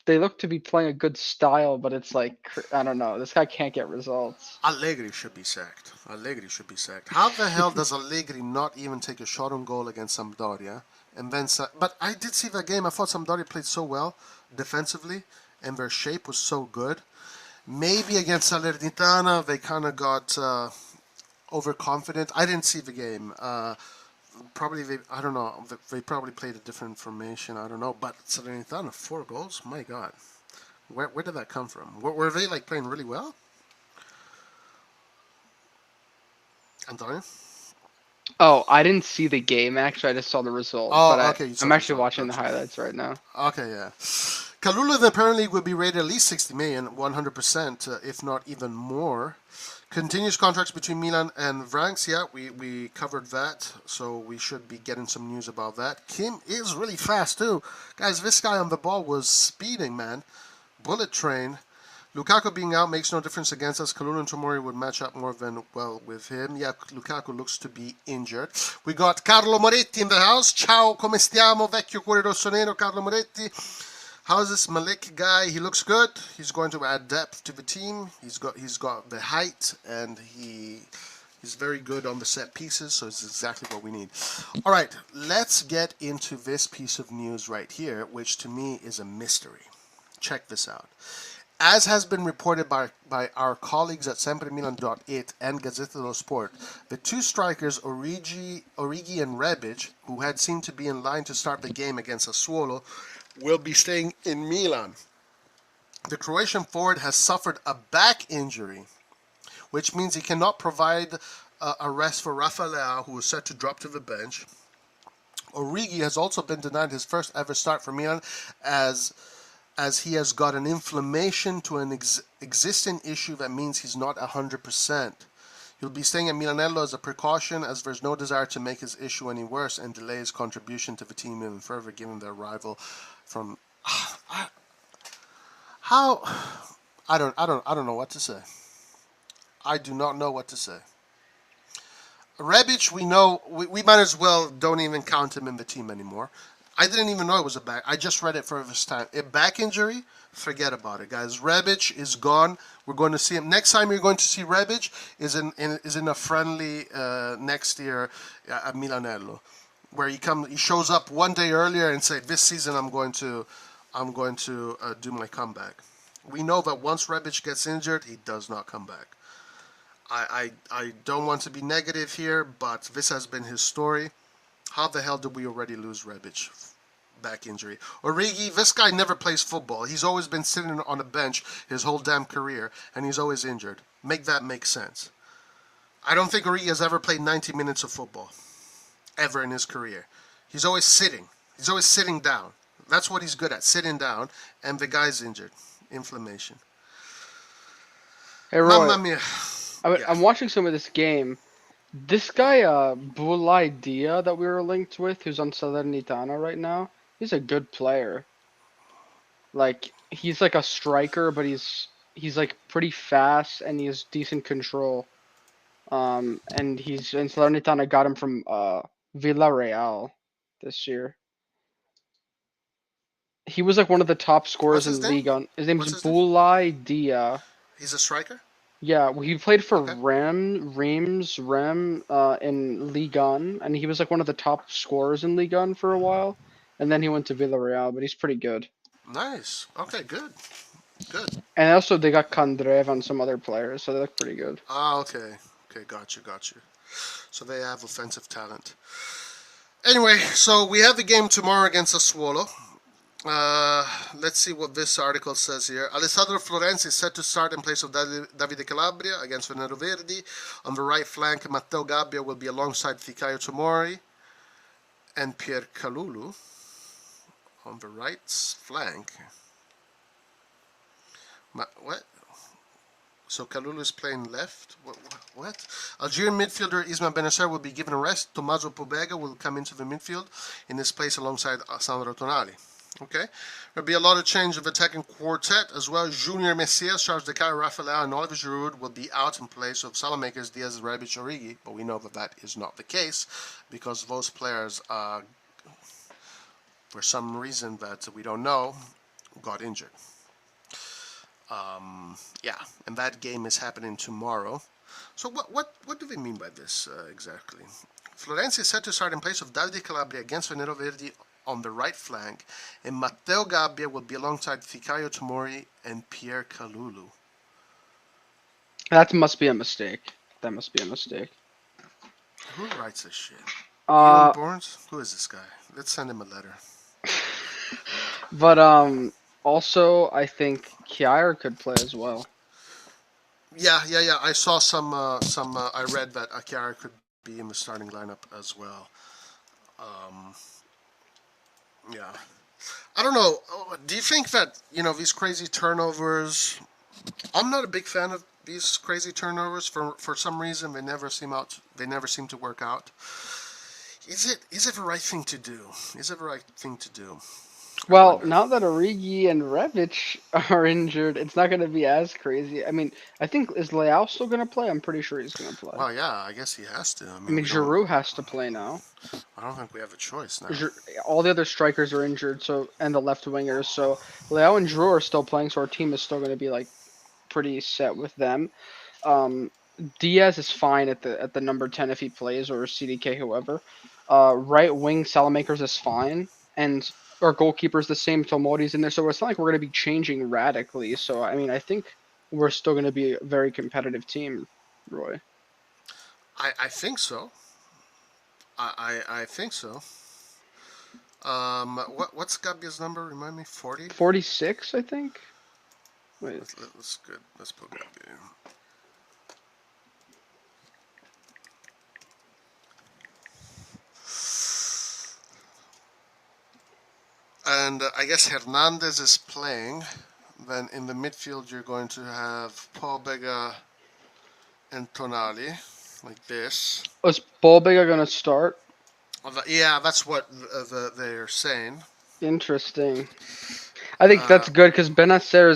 they look to be playing a good style, but it's like I don't know, this guy can't get results. Allegri should be sacked. Allegri should be sacked. How the hell does Allegri not even take a shot on goal against Sampdoria? And then, but I did see that game. I thought Sampdoria played so well defensively, and their shape was so good. Maybe against Salernitana, they kind of got overconfident. I didn't see the game. Probably I don't know. They probably played a different formation. I don't know. But Salernitana, 4 goals. My God, where did that come from? Were they like playing really well? Antonio? Oh, I didn't see the game actually. I just saw the result. But Oh, okay. You saw I'm the actually result. watching the Gotcha. highlights right now. Okay, yeah. Kalulu apparently will be rated at least 60 million, 100%, if not even more. Continuous contracts between Milan and Vranckx. Yeah, we covered that, so we should be getting some news about that. Kim is really fast too, guys. This guy on the ball was speeding, man. Bullet train. Lukaku being out makes no difference against us. Kalulu and Tomori would match up more than well with him. Yeah, Lukaku looks to be injured. We got Carlo Moretti in the house. Ciao, come stiamo, vecchio cuore rossonero, Carlo Moretti. How's this Malik guy? He looks good. He's going to add depth to the team. He's got the height, and he's very good on the set pieces, so it's exactly what we need. All right, let's get into this piece of news right here, which to me is a mystery. Check this out. As has been reported by our colleagues at SempreMilan.it and Gazzetta dello Sport, the two strikers, Origi and Rebic, who had seemed to be in line to start the game against Sassuolo, will be staying in Milan. The Croatian forward has suffered a back injury, which means he cannot provide a rest for Rafael, who is set to drop to the bench. Origi has also been denied his first ever start for Milan as he has got an inflammation to an existing issue that means he's not 100%. He'll be staying at Milanello as a precaution, as there's no desire to make his issue any worse and delay his contribution to the team even further, given their arrival from. How? I don't know what to say. I do not know what to say. Rebic, we know we might as well don't even count him in the team anymore. I didn't even know it was a back. I just read it for the first time. A back injury? Forget about it, guys. Rebic is gone. We're going to see him. Next time you're going to see Rebic is in a friendly next year at Milanello, where he shows up one day earlier and say, "This season I'm going to do my comeback." We know that once Rebic gets injured, he does not come back. I don't want to be negative here, but this has been his story. How the hell did we already lose Rebic? Back injury. Origi, this guy never plays football. He's always been sitting on a bench his whole damn career, and he's always injured. Make that make sense. I don't think Origi has ever played 90 minutes of football, ever in his career. He's always sitting. He's always sitting down. That's what he's good at, sitting down, and the guy's injured. Inflammation. Hey Roy, Mamma mia. I'm watching some of this game. This guy, Bulai Dia, that we were linked with, who's on Salernitana right now, he's a good player. Like, he's like a striker, but he's like pretty fast and he has decent control. And he's in Salernitana. Got him from Villarreal this year. He was like one of the top What's scorers his in name? Ligue 1. His name What's is his name? Bulai Dia. He's a striker? Yeah, well, he played for Okay. Reims, in Ligue 1, and he was like one of the top scorers in Ligue 1 for a while. And then he went to Villarreal, but he's pretty good. Nice. Okay, good. Good. And also they got Kandrev and some other players, so they look pretty good. Ah, okay. Okay, got you. So they have offensive talent. Anyway, so we have the game tomorrow against Sassuolo. Let's see what this article says here. Alessandro Florenzi is set to start in place of Davide Calabria against Venero Verdi. On the right flank, Matteo Gabbia will be alongside Fikayo Tomori and Pierre Kalulu. On the right flank. What? So Kalulu is playing left? What? Algerian midfielder Isma Benacer will be given a rest. Tommaso Pobega will come into the midfield in his place alongside Sandro Tonali. Okay. There'll be a lot of change of attacking quartet as well. Junior Messias, Charles Decaire, Rafael, and Oliver Giroud will be out in place of Salamakers, Diaz, Rebic, Origi. But we know that is not the case because those players for some reason that we don't know, got injured. Yeah, and that game is happening tomorrow. So what do we mean by this exactly? Florenzi is set to start in place of Davide Calabria against Venero Verdi on the right flank, and Matteo Gabbia will be alongside Fikayo Tomori and Pierre Kalulu. That must be a mistake. That must be a mistake. Who writes this shit? Ian Uh, Burns? Who is this guy? Let's send him a letter. but also I think Kjaer could play as well. Yeah. I saw some. I read that Akiara could be in the starting lineup as well. Um, yeah. I don't know. Do you think that these crazy turnovers? I'm not a big fan of these crazy turnovers. For some reason, they never seem out. They never seem to work out. Is it the right thing to do? Is it the right thing to do? I Well, wonder. now that Origi and Rebic are injured, it's not going to be as crazy. I mean, I think is Leao still going to play? I'm pretty sure he's going to play. Well, yeah, I guess he has to. I I mean, mean, we don't. Giroud has to play now. I don't think we have a choice now. All the other strikers are injured, so and the left wingers. So Leao and Giroud are still playing, so our team is still going to be like pretty set with them. Um, Diaz is fine at the number 10 if he plays, or CDK, whoever. Right wing Salamakers is fine, and our goalkeeper's the same. Tomori's in there, so it's not like we're going to be changing radically. So I mean, I think we're still going to be a very competitive team, Roy. I think so. I think so. What's Gabia's number? Remind me. 40. 46, I think. Wait, Let's good. Let's put Gabia. And I guess Hernandez is playing. Then in the midfield, you're going to have Paul Bega and Tonali, like this. is Bolbega going to start? Yeah, that's what they're saying. Interesting. I think Uh, that's good because Benacer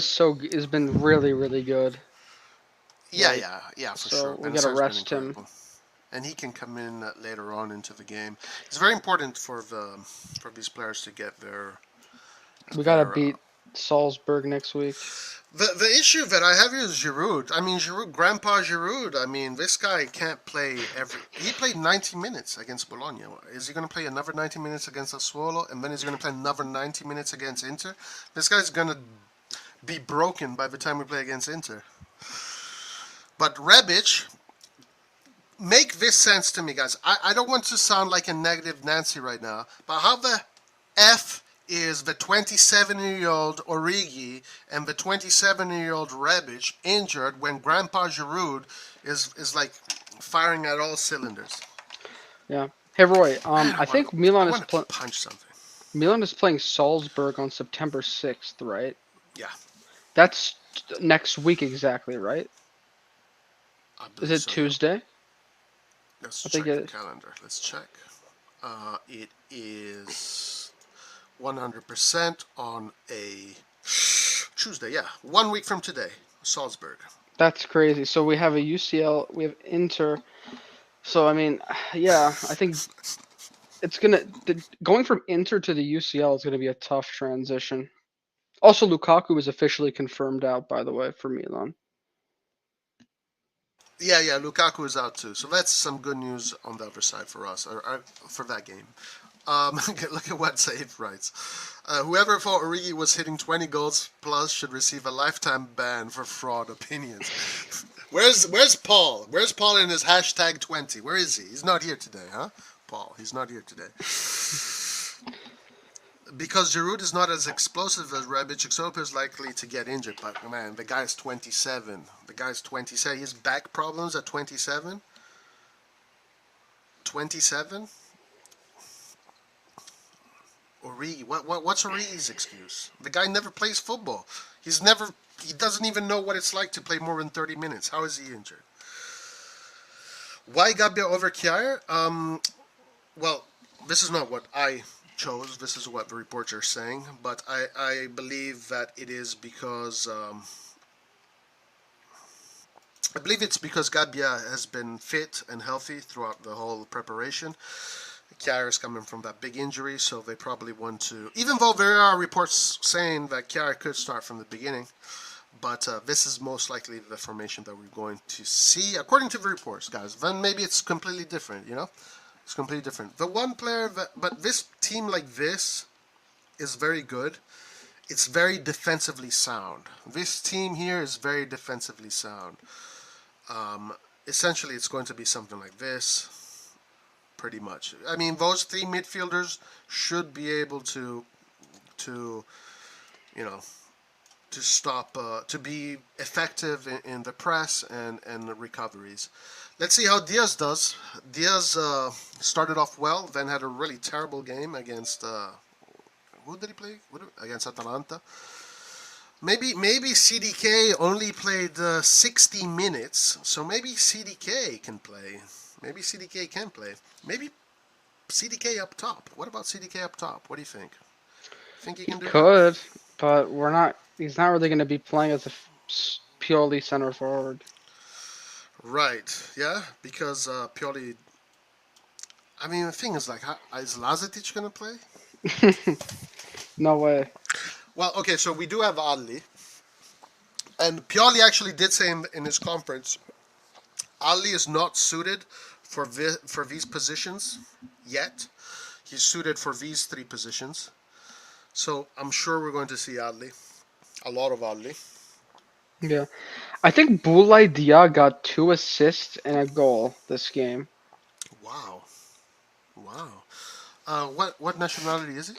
has been really good. yeah, Like, yeah, yeah, for so sure. we gotta Benacer's been rest him. incredible, and he can come in later on into the game. It's very important for these players to get We gotta their beat Salzburg next week. The issue that I have here is Giroud. I mean, Grandpa Giroud. I mean, this guy can't play every. He played 90 minutes against Bologna. Is he going to play another 90 minutes against Sassuolo, and then he's going to play another 90 minutes against Inter? This guy's going to be broken by the time we play against Inter. But Rebic, make this sense to me, guys. I don't want to sound like a negative Nancy right now, but how the F is the 27-year-old Origi and the 27-year-old Rebic injured when Grandpa Giroud is like firing at all cylinders? Yeah. Hey Roy, Man, I think I want to punch something. Milan is playing Salzburg on September 6th, right? Yeah, That's next week exactly, right? I Is believe it so. Tuesday? Let's I check think the it. calendar. Let's check. It is 100% on a Tuesday. Yeah, 1 week from today, Salzburg. That's crazy. So we have a UCL, we have Inter. So I mean, yeah, I think going from Inter to the UCL is gonna be a tough transition. Also, Lukaku is officially confirmed out, by the way, for Milan. Yeah. Lukaku is out too, so that's some good news on the other side for us, or for that game. Look at what Save writes. Whoever thought Origi was hitting 20 goals plus should receive a lifetime ban for fraud opinions. Where's Paul? Where's Paul in his hashtag 20? Where is he? He's not here today, huh? Paul, he's not here today. Because Giroud is not as explosive as Rebic, Xopa is likely to get injured. But man, the guy's 27. The guy's 27. He has back problems at 27. 27. Origi, what's Origi's excuse? The guy never plays football. He doesn't even know what it's like to play more than 30 minutes. How is he injured? Why Gabbia over Kjaer? Well, this is not what I chose. This is what the reports are saying. But I believe that it is because I believe it's because Gabbia has been fit and healthy throughout the whole preparation. Kjaer is coming from that big injury, so they probably want to. Even though there are reports saying that Kjaer could start from the beginning, but this is most likely the formation that we're going to see, according to the reports, guys. Then maybe it's completely different, you know? It's completely different. The one player that. But this team like this is very good. It's very defensively sound. This team here is very defensively sound. Essentially, it's going to be something like this, pretty much. I mean, those three midfielders should be able to you know, to stop, to be effective in the press and the recoveries. Let's see how Diaz does. Diaz started off well, then had a really terrible game against. Who did he play? Against Atalanta. Maybe CDK only played 60 minutes, so maybe CDK can play. Maybe CDK can play. Maybe CDK up top. What about CDK up top? What do you think? Think he He can do that? could, but we're not. He's not really going to be playing as a purely center forward. Right. Yeah, because Pioli. I mean, the thing is, like, is Lazetic gonna play? No way. Well, okay, so we do have Ali, and Pioli actually did say in his conference, Ali is not suited for these positions yet. He's suited for these three positions. So I'm sure we're going to see Ali, a lot of Ali. Yeah, I think Boulay Dia got 2 assists and a goal this game. Wow, wow. What nationality is he?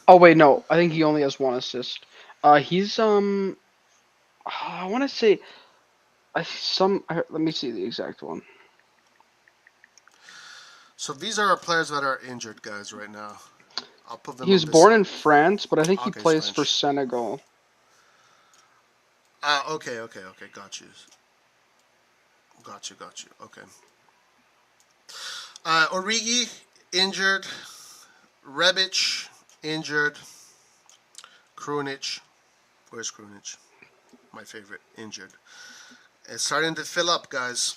Oh wait, no, I think he only has 1 assist. He's I want to say let me see the exact one. So these are our players that are injured, guys, right now. I'll put them He on was this born in side. France, but I think he Okay, he's plays for French. Senegal. Okay. Got you. Got you. Okay. Origi, injured. Rebic, injured. Krunic. Where's Krunic? My favorite, injured. It's starting to fill up, guys.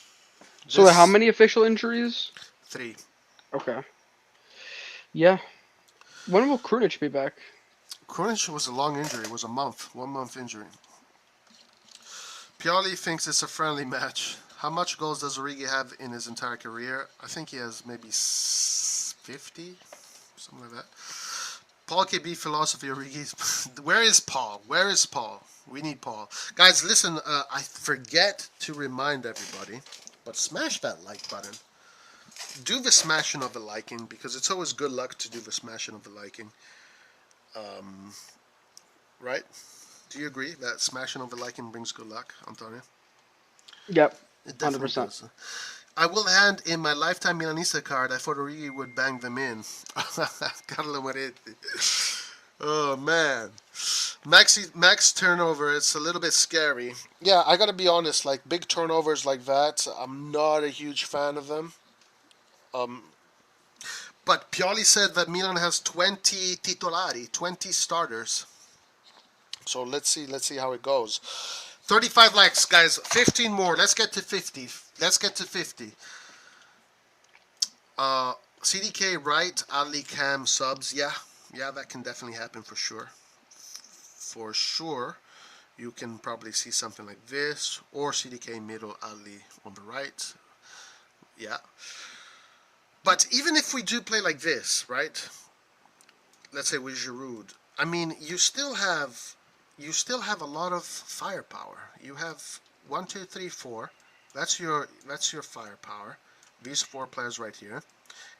So how This many official injuries? 3. Okay. Yeah. When will Krunic be back? Krunic was a long injury. It was a month, 1 month injury. Pioli thinks it's a friendly match. How much goals does Origi have in his entire career? I think he has maybe 50, something like that. Paul KB philosophy Origi. Where is Paul? Where is Paul? We need Paul. Guys, listen, I forget to remind everybody, but smash that like button. Do the smashing of the liking, because it's always good luck to do the smashing of the liking. Right? Do you agree that smashing of the liking brings good luck, Antonio? Yep. It definitely 100%. does. I will hand in my lifetime Milanista card. I thought Origi would bang them in. Carlo Moretti. Oh man, Max turnover. It's a little bit scary. Yeah, I gotta be honest. Like big turnovers like that, I'm not a huge fan of them. But Pioli said that Milan has 20 titolari, 20 starters. So let's see how it goes. 35 likes, guys. 15 more. Let's get to 50. Let's get to 50. CDK right, Ali Cam subs. Yeah, that can definitely happen for sure. For sure, you can probably see something like this, or CDK middle, Ali on the right. Yeah. But even if we do play like this, right? Let's say with Giroud. I mean, you still have a lot of firepower. You have 1, 2, 3, 4. That's your firepower. These 4 players right here.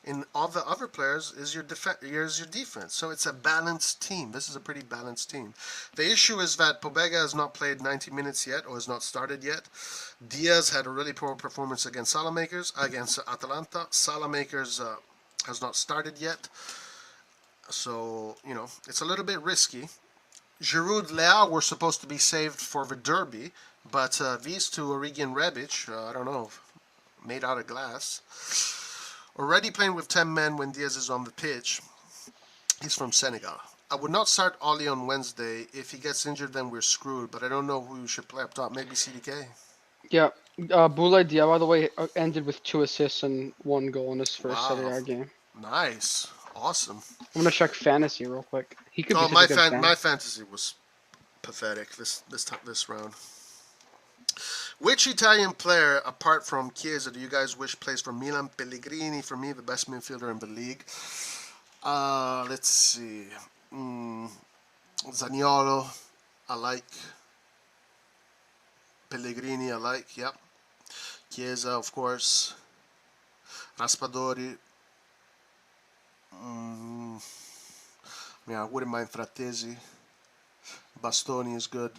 And all the other players is your defense. So it's a balanced team. This is a pretty balanced team. The issue is that Pobega has not played 90 minutes yet, or has not started yet. Diaz had a really poor performance against Atalanta. Salamakers has not started yet. So, it's a little bit risky. Giroud, Leao were supposed to be saved for the derby, but these two, Origi and Rebic, I don't know, made out of glass. Already playing with 10 men when Diaz is on the pitch. He's from Senegal. I would not start Oli on Wednesday. If he gets injured, then we're screwed. But I don't know who we should play up top. Maybe CDK. Yeah. Boulay Dia, by the way, ended with 2 assists and 1 goal in his first Serie Wow. A game. Nice. Awesome. I'm gonna check fantasy real quick. He could be Oh, such a good my fan. fantasy was pathetic this round. Which Italian player, apart from Chiesa, do you guys wish plays for Milan? Pellegrini, for me, the best midfielder in the league. Let's see. Mm, Zaniolo, I like. Pellegrini, I like. Yep. Chiesa, of course. Raspadori. Mm, yeah, I wouldn't mind Frattesi. Bastoni is good.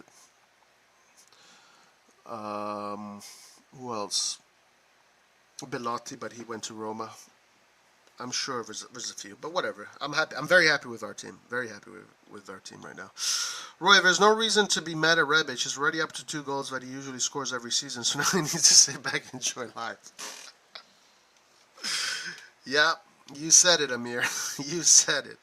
Um, who else? Belotti, but he went to Roma. I'm sure there's a few, but whatever. I'm happy. I'm very happy with our team. Very happy with our team right now. Roy, there's no reason to be mad at Rebic. He's already up to 2 goals that he usually scores every season, so now he needs to sit back and enjoy life. Yeah, you said it, Amir. You said it.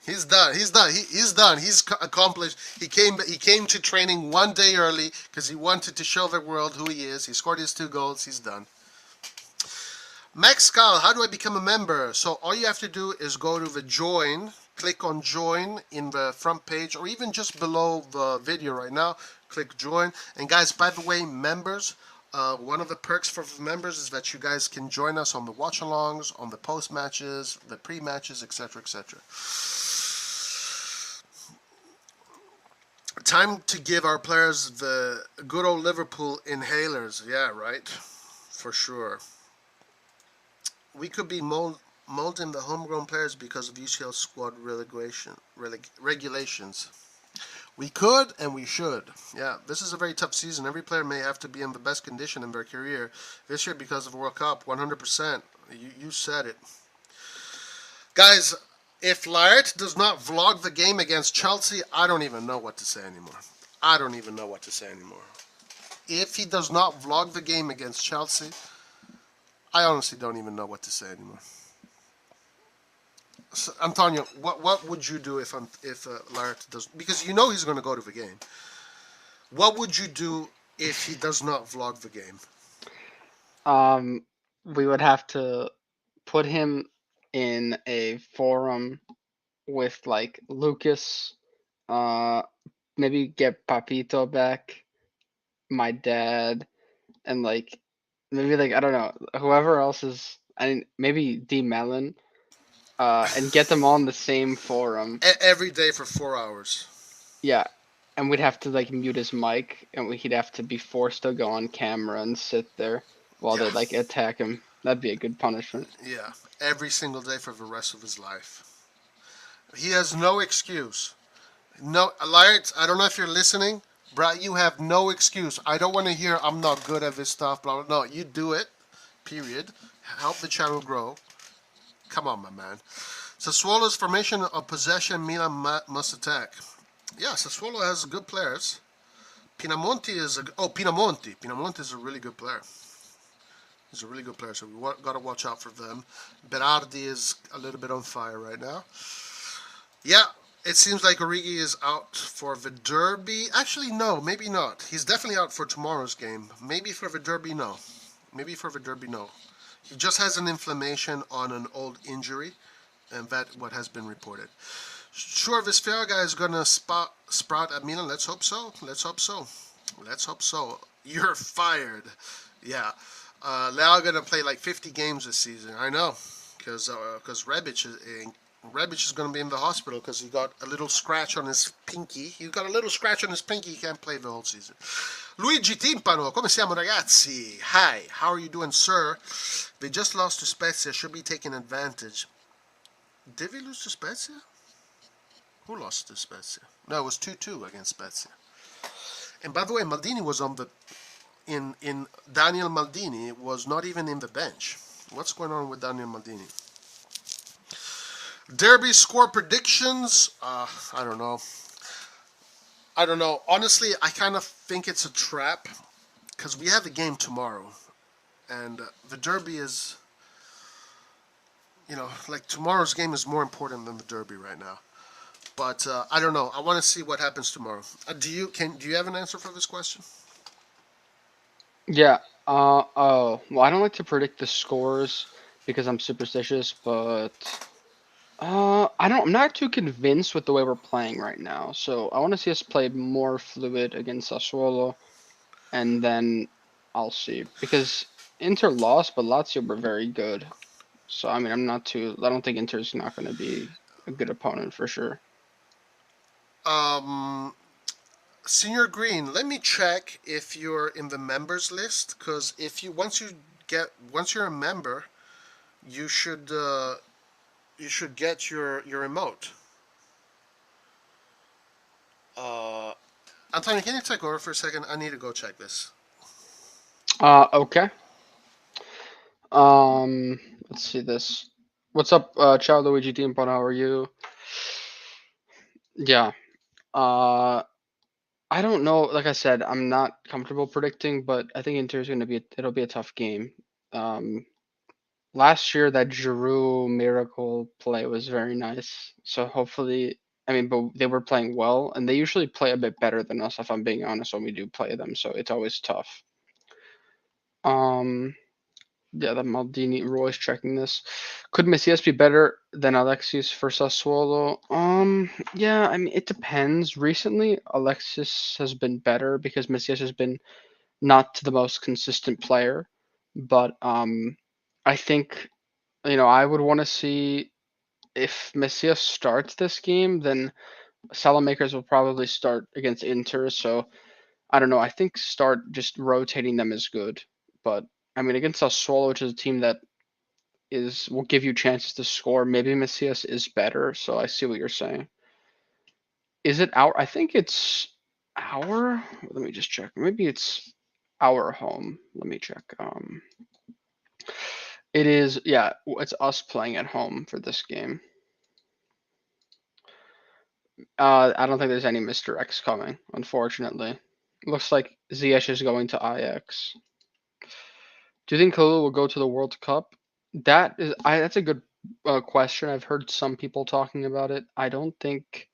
He's done. He's done. He's done. He's accomplished. He came to training one day early because he wanted to show the world who he is. He scored his 2 goals. He's done. Max Cal, how do I become a member? So all you have to do is go to the join, click on join in the front page, or even just below the video right now. Click join. And guys, by the way, members, one of the perks for members is that you guys can join us on the watch-alongs, on the post-matches, the pre-matches, etc., etc. Time to give our players the good old Liverpool inhalers. Yeah, right. For sure. We could be molding the homegrown players because of UCL squad regulations. We could and we should. Yeah, this is a very tough season. Every player may have to be in the best condition in their career this year because of the World Cup. 100%. You said it. Guys, if Laert does not vlog the game against Chelsea, I don't even know what to say anymore. I don't even know what to say anymore. If he does not vlog the game against Chelsea, I honestly don't even know what to say anymore. So, Antonio, what would you do if Laert does? Because you know he's going to go to the game. What would you do if he does not vlog the game? Um, we would have to put him in a forum with like Lucas. Uh, maybe get Papito back, my dad, and like maybe like I don't know whoever else is. I mean, maybe D Melon. And get them all in the same forum. Every day for 4 hours. Yeah, and we'd have to like mute his mic, and he'd have to be forced to go on camera and sit there while Yeah, they like attack him. That'd be a good punishment. yeah. Every single day for the rest of his life. He has no excuse. No, Laert, I don't know if you're listening. Brad, you have no excuse. I don't want to hear I'm not good at this stuff, blah, blah. No, you do it. Period. Help the channel grow. Come on, my man. Sassuolo's formation of possession, Milan must attack. Yeah, Sassuolo has good players. Pinamonti is Pinamonti is a really good player. He's a really good player, so we got to watch out for them. Berardi is a little bit on fire right now. Yeah, it seems like Origi is out for the derby. Actually, no, maybe not. He's definitely out for tomorrow's game. Maybe for the derby, no. Maybe for the derby, no. He just has an inflammation on an old injury, and that's what has been reported. Sure, this fair guy is gonna sprout at Milan. Let's hope so. Let's hope so. Let's hope so. You're fired. Yeah. Leo gonna play like 50 games this season. I know, because Rebic is gonna be in the hospital because he got a little scratch on his pinky. He got a little scratch on his pinky. He can't play the whole season. Luigi Timpano, come siamo ragazzi? Hi, how are you doing, sir? They just lost to Spezia. Should be taking advantage. Did we lose to Spezia? Who lost to Spezia? No, it was 2-2 against Spezia. And by the way, Maldini was on the in Daniel Maldini was not even in the bench. What's going on with Daniel Maldini? Derby score predictions? I don't know. I don't know. Honestly, I kind of think it's a trap because we have a game tomorrow, and the derby is, like tomorrow's game is more important than the derby right now. But I don't know. I want to see what happens tomorrow. Do you have an answer for this question? Yeah. Oh. Well, I don't like to predict the scores because I'm superstitious, but I'm not too convinced with the way we're playing right now. So I want to see us play more fluid against Sassuolo, and then I'll see. Because Inter lost, but Lazio were very good. So I mean, I don't think Inter's not going to be a good opponent for sure. Um, Senior Green, let me check if you're in the members list, because if you once you're a member, you should get your emote. Uh, Antonio, can you take over for a second? I need to go check this. Okay. Let's see this. What's up, Ciao Luigi Timpon? How are you? Yeah. Uh, I don't know. Like I said, I'm not comfortable predicting, but I think Inter's gonna be it'll be a tough game. Um, Last year that Giroud miracle play was very nice. So hopefully, I mean, but they were playing well, and they usually play a bit better than us, if I'm being honest, when we do play them. So it's always tough. Um, yeah, the Maldini Roy's checking this. Could Messias be better than Alexis for Sassuolo? Yeah, I mean, it depends. Recently, Alexis has been better because Messias has been not the most consistent player, but I think I would want to see if Messias starts this game, then Salamakers will probably start against Inter. So I don't know. I think start just rotating them is good, but I mean against Sassuolo, which is a team that is will give you chances to score. Maybe Messias is better. So I see what you're saying. Is it our? I think it's our. Let me just check. Maybe it's our home. Let me check. It is. Yeah, it's us playing at home for this game. I don't think there's any Mr. X coming, unfortunately. Looks like Ziyech is going to IX. Do you think Kalulu will go to the World Cup? That's a good question. I've heard some people talking about it. I don't think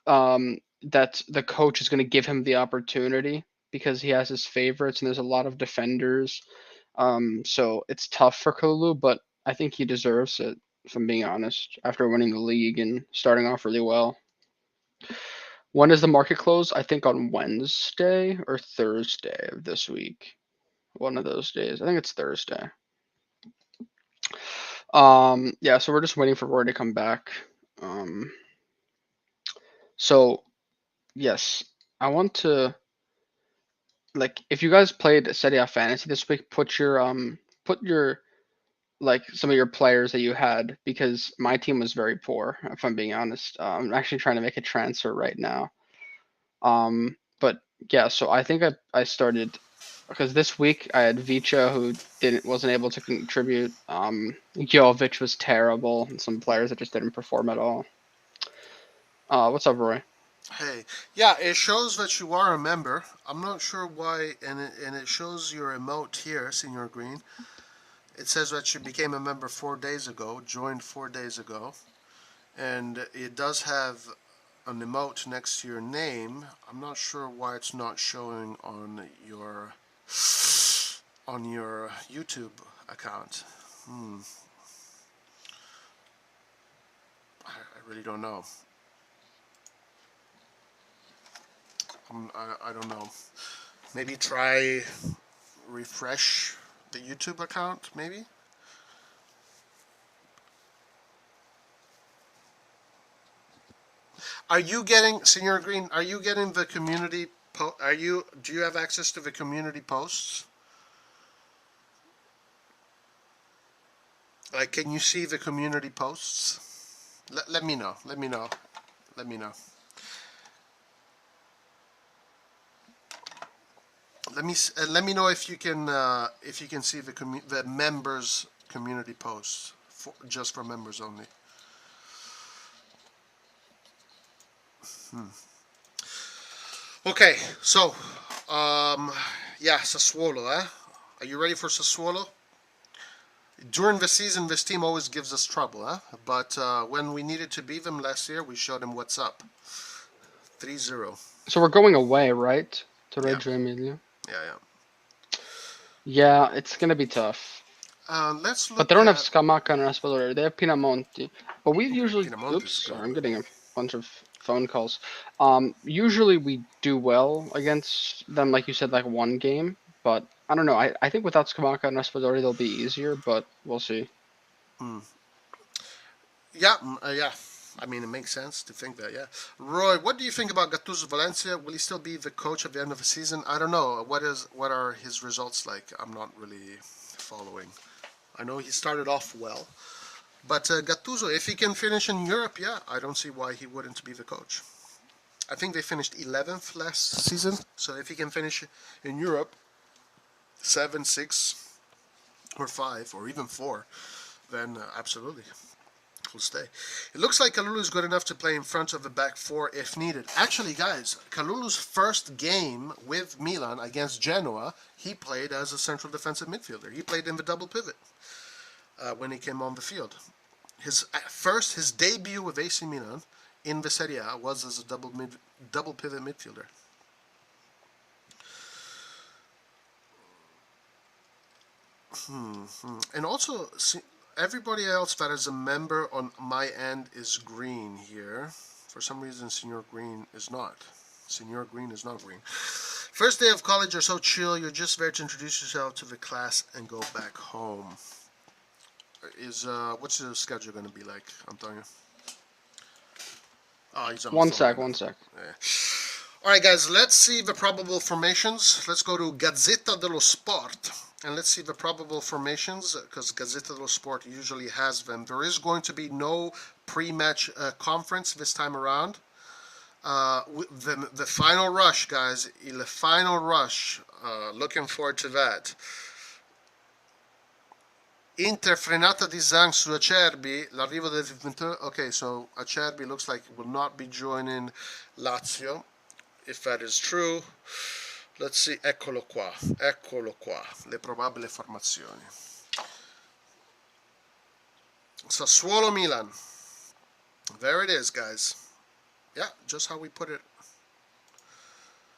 that the coach is going to give him the opportunity because he has his favorites and there's a lot of defenders. So it's tough for Kalulu, but I think he deserves it, if I'm being honest, after winning the league and starting off really well. When does the market close? I think on Wednesday or Thursday of this week. One of those days. I think it's Thursday. Yeah, so we're just waiting for Roy to come back. Um, so yes, I want to like if you guys played Serie A Fantasy this week, put your like some of your players that you had because my team was very poor, if I'm being honest. I'm actually trying to make a transfer right now. But yeah, so I think I started because this week I had Vicha who wasn't able to contribute. Jovic was terrible, and some players that just didn't perform at all. What's up, Roy? Hey, yeah, it shows that you are a member. I'm not sure why, and it shows your emote here, Senior Green. It says that you became a member 4 days ago, joined 4 days ago, and it does have an emote next to your name. I'm not sure why it's not showing on your YouTube account. I really don't know. I don't know. Maybe try refresh the YouTube account, maybe? Are you getting, Senior Green, are you getting the community, do you have access to the community posts? Like, can you see the community posts? Let me know, let me know, let me know. Let me know if you can see the members community posts just for members only. Okay, so yeah, Sassuolo, eh? Are you ready for Sassuolo? During the season, this team always gives us trouble, huh? But when we needed to beat them last year, we showed them what's up. 3-0. So we're going away, right? To Yeah, Reggio Emilia. yeah, yeah. Yeah, it's gonna be tough. Let's But they look don't have at Scamacca and Raspadori. They have Pinamonti. But we usually, Pinamonti's oops, good. sorry, I'm getting a bunch of phone calls. Usually we do well against them, like you said, like one game. But I don't know. I think without Scamacca and Raspadori, they'll be easier. But we'll see. Hmm. Yeah, yeah. I mean, it makes sense to think that. Yeah, Roy, what do you think about Gattuso Valencia? Will he still be the coach at the end of the season? I don't know. What are his results like? I'm not really following. I know he started off well, but Gattuso, if he can finish in Europe, yeah, I don't see why he wouldn't be the coach. I think they finished 11th last season, so if he can finish in Europe, 7, 6, or 5, or even 4, then absolutely. Will stay. It looks like Kalulu is good enough to play in front of the back four if needed. Actually, guys, Kalulu's first game with Milan against Genoa, he played as a central defensive midfielder. He played in the double pivot when he came on the field. His debut with AC Milan in the Serie A was as a double pivot midfielder. And also, everybody else that is a member on my end is green here. For some reason, Senor Green is not. Senor Green is not green. First day of college are so chill. You're just there to introduce yourself to the class and go back home. What's the schedule going to be like, Antonio? Oh, he's on the One phone sec, right now. one sec. Yeah. All right, guys, let's see the probable formations. Let's go to Gazzetta dello Sport. And let's see the probable formations, because Gazzetta dello Sport usually has them. There is going to be no pre-match conference this time around. The final rush, guys. The final rush. Looking forward to that. Inter frenata di Zhang su Acerbi. L'arrivo del 22. Okay, so Acerbi looks like will not be joining Lazio. If that is true, let's see, eccolo qua, le probabili formazioni. Sassuolo Milan. There it is, guys. Yeah, just how we put it.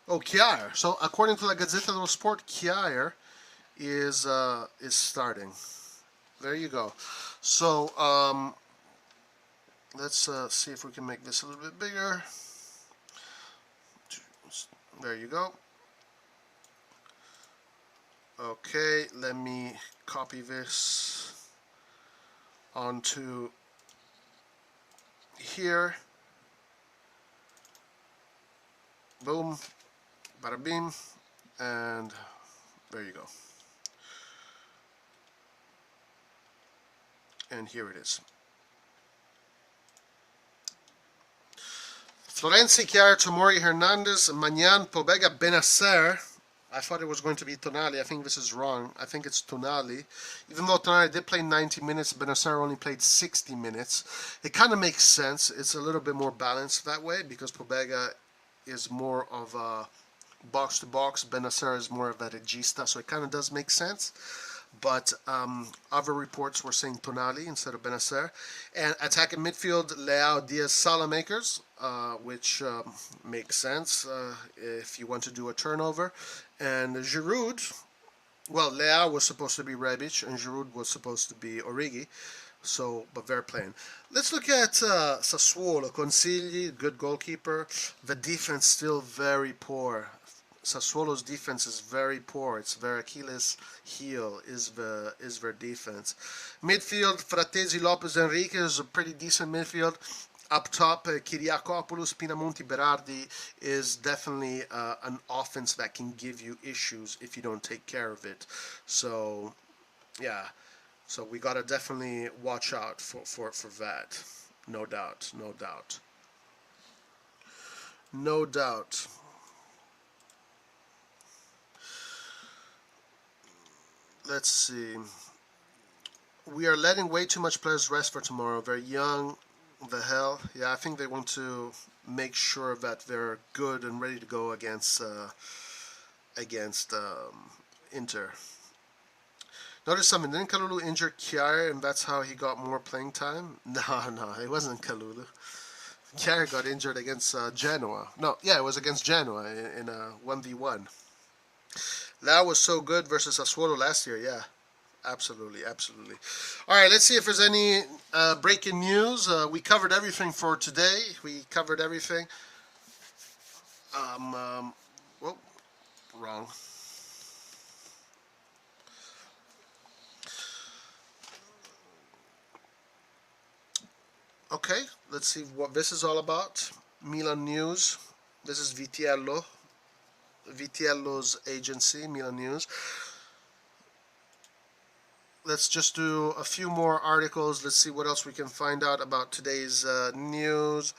Oh, Kjaer. So according to the Gazzetta dello Sport, Kjaer is starting. There you go. So let's see if we can make this a little bit bigger. There you go. Okay, let me copy this onto here. Boom, bada bing, and there you go. And here it is. Florenzi, Chiara, Tomori, Hernandez, Magnan, Pobega, Benasser. I thought it was going to be Tonali. I think this is wrong. I think it's Tonali. Even though Tonali did play 90 minutes, Benasser only played 60 minutes. It kind of makes sense. It's a little bit more balanced that way because Pobega is more of a box-to-box. Benasser is more of a regista, so it kind of does make sense. But other reports were saying Tonali instead of Benasser. And attacking midfield, Leao, Diaz, Salamakers, which makes sense if you want to do a turnover. And Giroud, well, Leao was supposed to be Rebic, and Giroud was supposed to be Origi. So, but they're playing. Let's look at Sassuolo. Consigli, good goalkeeper. The defense still very poor. Sassuolo's defense is very poor. It's their Achilles heel is their defense. Midfield, Frattesi, Lopez, Enrique is a pretty decent midfield. Up top, Kyriakopoulos, Pinamonti, Berardi is definitely an offense that can give you issues if you don't take care of it. So, yeah. So we gotta definitely watch out for that. No doubt. No doubt. No doubt. Let's see. We are letting way too much players rest for tomorrow. They're young. The hell? Yeah, I think they want to make sure that they're good and ready to go against Inter. Notice something. Didn't Kalulu injure Kjaer and that's how he got more playing time? No, it wasn't Kalulu. Kjaer got injured against Genoa. No, yeah, it was against Genoa in a 1v1. Lau was so good versus Sassuolo last year, yeah. Absolutely, absolutely. All right, let's see if there's any breaking news. We covered everything for today. We covered everything. Whoa, wrong. Okay, let's see what this is all about. Milan news. This is Vitiello. Vitiello's agency, Milan News. Let's just do a few more articles. Let's see what else we can find out about today's news.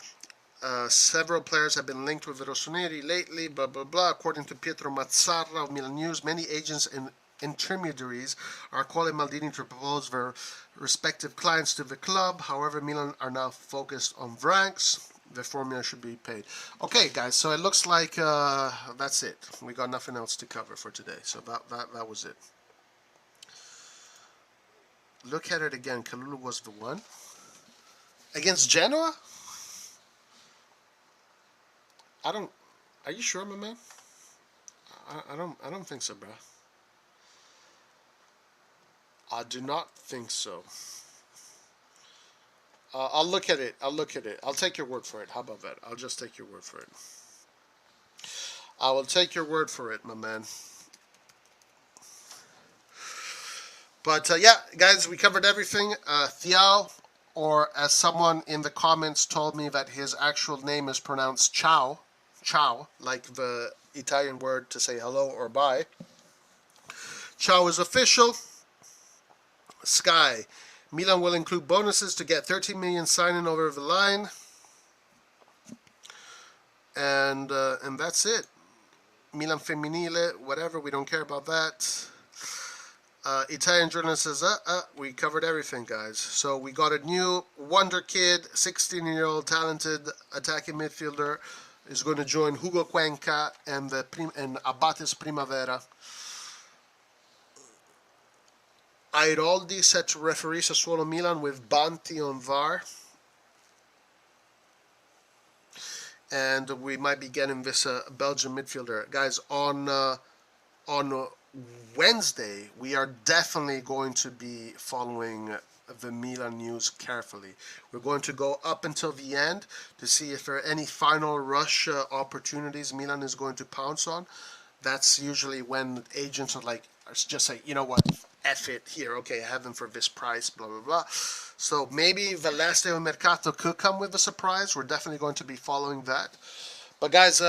Several players have been linked with Rossoneri lately, blah, blah, blah. According to Pietro Mazzarra of Milan News, many agents and intermediaries are calling Maldini to propose their respective clients to the club. However, Milan are now focused on Vranckx. The formula should be paid. Okay, guys, so it looks like that's it. We got nothing else to cover for today. So that was it. Look at it again. Kalulu was the one. Against Genoa? I don't. Are you sure, my man? I don't think so, bro. I do not think so. I'll look at it. I'll look at it. I'll take your word for it. How about that? I'll just take your word for it. I will take your word for it, my man. But yeah, guys, we covered everything. Thiaw, or as someone in the comments told me that his actual name is pronounced Ciao. Ciao, like the Italian word to say hello or bye. Ciao is official. Sky. Milan will include bonuses to get 13 million signing over the line. And that's it. Milan Femminile, whatever, we don't care about that. Italian journalist says, we covered everything, guys. So we got a new Wonderkid, 16-year-old talented attacking midfielder, is going to join Hugo Cuenca and Abates Primavera. Airoldi set to referee Sassuolo Milan with Banti on VAR. And we might be getting this Belgian midfielder. Guys, on Wednesday, we are definitely going to be following the Milan news carefully. We're going to go up until the end to see if there are any final rush opportunities Milan is going to pounce on. That's usually when agents are like, just say, you know what, F it, here, okay, I have them for this price, blah, blah, blah. So maybe the last day of Mercato could come with a surprise. We're definitely going to be following that. But guys,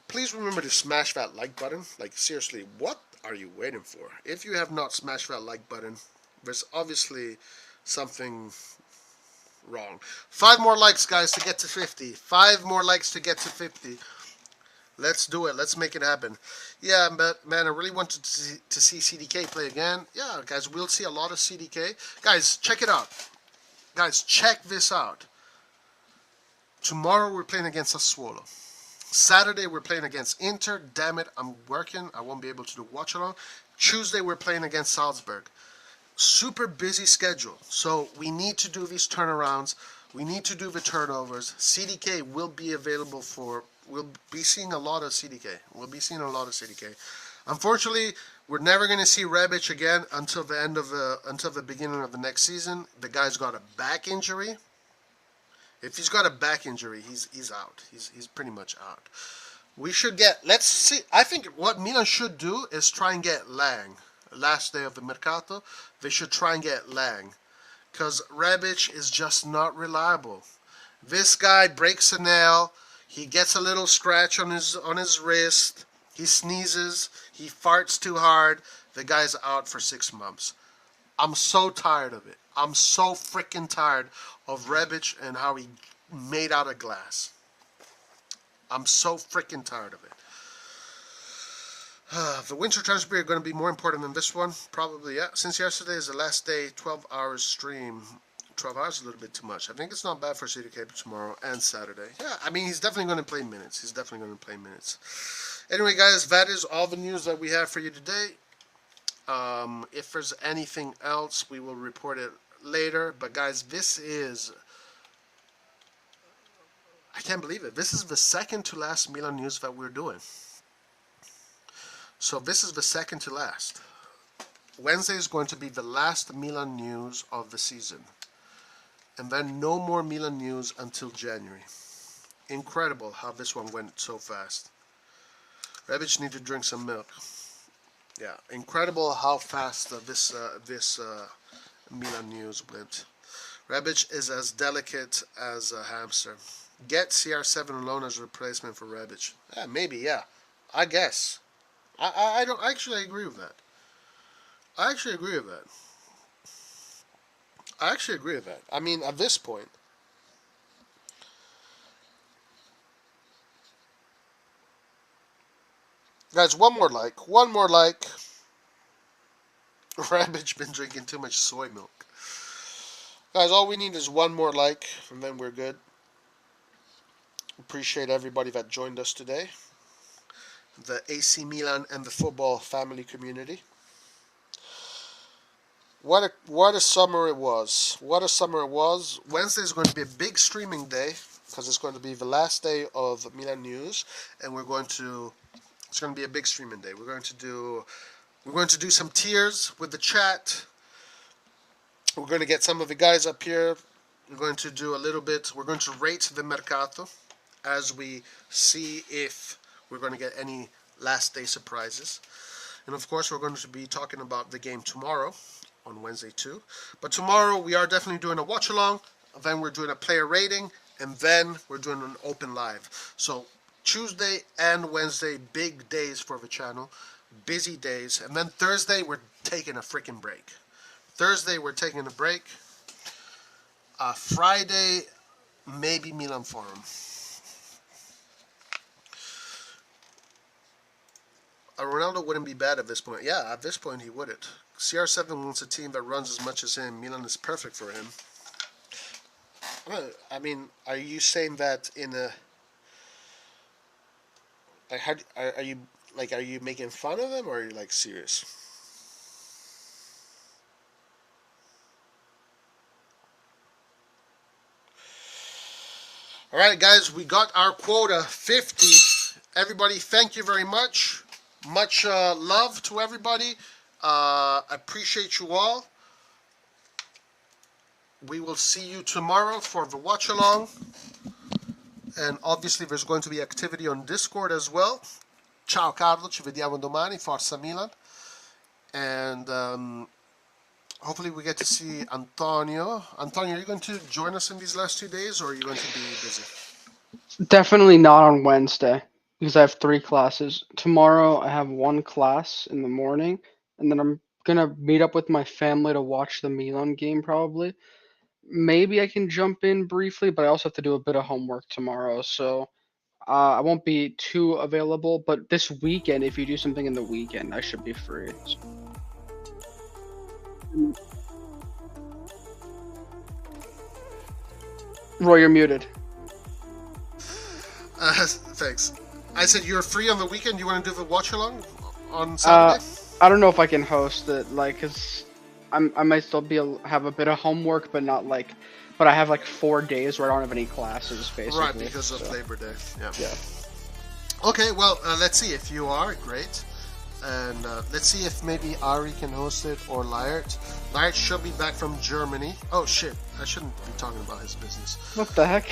please remember to smash that like button. Like, seriously, what are you waiting for? If you have not smashed that like button, there's obviously something wrong. 5 more likes, guys, to get to 50. 5 more likes to get to 50. Let's do it. Let's make it happen. Yeah, but man, I really wanted to see CDK play again. Yeah, guys, we'll see a lot of CDK. Guys, check it out. Guys, check this out. Tomorrow we're playing against Sassuolo. Saturday we're playing against Inter. Damn it, I'm working. I won't be able to do watch along. Tuesday we're playing against Salzburg. Super busy schedule. So we need to do these turnarounds. We need to do the turnovers. CDK will be available for. We'll be seeing a lot of CDK. We'll be seeing a lot of CDK. Unfortunately, we're never going to see Rebic again until the beginning of the next season. The guy's got a back injury. If he's got a back injury, he's out. He's pretty much out. We should get. Let's see. I think what Milan should do is try and get Lang. Last day of the Mercato, they should try and get Lang, because Rebic is just not reliable. This guy breaks a nail. He gets a little scratch on his wrist. He sneezes. He farts too hard. The guy's out for 6 months. I'm so tired of it. I'm so freaking tired of Rebic and how he made out of glass. I'm so freaking tired of it. The winter transfer period are going to be more important than this one. Probably, yeah. Since yesterday is the last day, 12 hours stream. 12 hours is a little bit too much. I think it's not bad for CDK tomorrow and Saturday. Yeah, I mean, he's definitely going to play minutes. He's definitely going to play minutes. Anyway, guys, that is all the news that we have for you today. If there's anything else, we will report it later. But, guys, this is... I can't believe it. This is the second to last Milan news that we're doing. So this is the second to last. Wednesday is going to be the last Milan news of the season. And then no more Milan news until January. Incredible how this one went so fast. Rebic need to drink some milk. Yeah, incredible how fast this Milan news went. Rebic is as delicate as a hamster. Get CR7 alone as a replacement for Rebic. Yeah, maybe, yeah. I guess. I don't actually agree with that. I actually agree with that. I mean, at this point, guys, one more like. Rebic been drinking too much soy milk. Guys, all we need is one more like, and then we're good. Appreciate everybody that joined us today. The AC Milan and the football family community. What a summer it was. Wednesday is going to be a big streaming day because it's going to be the last day of Milan news, and it's going to be a big streaming day. We're going to do some tiers with the chat. We're going to get some of the guys up here. We're going to do a little bit. We're going to rate the mercato as we see if we're going to get any last day surprises. And of course, we're going to be talking about the game tomorrow on Wednesday too. But tomorrow we are definitely doing a watch along. Then we're doing a player rating, and then we're doing an open live. So Tuesday and Wednesday, big days for the channel, busy days. And then Thursday, we're taking a freaking break. Friday, maybe Milan Forum. Ronaldo wouldn't be bad at this point. Yeah, at this point he wouldn't. CR7 wants a team that runs as much as him. Milan is perfect for him. I mean, are you saying that in a... Like, are you making fun of him, or are you like serious? All right, guys, we got our quota 50. Everybody, thank you very much. Much love to everybody. Appreciate you all. We will see you tomorrow for the watch along. And obviously there's going to be activity on Discord as well. Ciao Carlo, ci vediamo domani, Forza Milan. And hopefully we get to see Antonio. Antonio, are you going to join us in these last 2 days, or are you going to be busy? Definitely not on Wednesday, because I have 3 classes. Tomorrow I have 1 class in the morning, and then I'm gonna meet up with my family to watch the Milan game probably. Maybe I can jump in briefly, but I also have to do a bit of homework tomorrow, so I won't be too available. But this weekend, if you do something in the weekend, I should be free. Roy, you're muted. Thanks. I said you're free on the weekend. You want to do the watch along on Saturday? I don't know if I can host it, like, cause I might still have a bit of homework, but not like, but I have like 4 days where I don't have any classes, basically. Right, because of Labor Day. Yeah. Yeah. Okay, well, let's see if you are great, and let's see if maybe Ari can host it, or Lyert. Lyert should be back from Germany. Oh shit, I shouldn't be talking about his business. What the heck?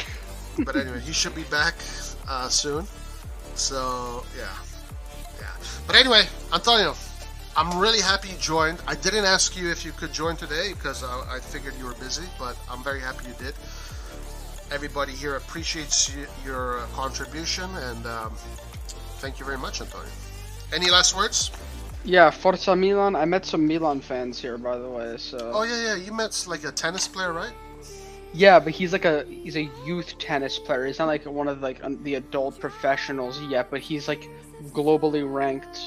But anyway, he should be back soon. So yeah. But anyway, Antonio, I'm really happy you joined. I didn't ask you if you could join today because I figured you were busy, but I'm very happy you did. Everybody here appreciates your contribution, and thank you very much, Antonio. Any last words? Yeah, Forza Milan. I met some Milan fans here, by the way. So. Oh yeah. You met like a tennis player, right? Yeah, but he's a youth tennis player. He's not like one of the adult professionals yet, but he's like globally ranked.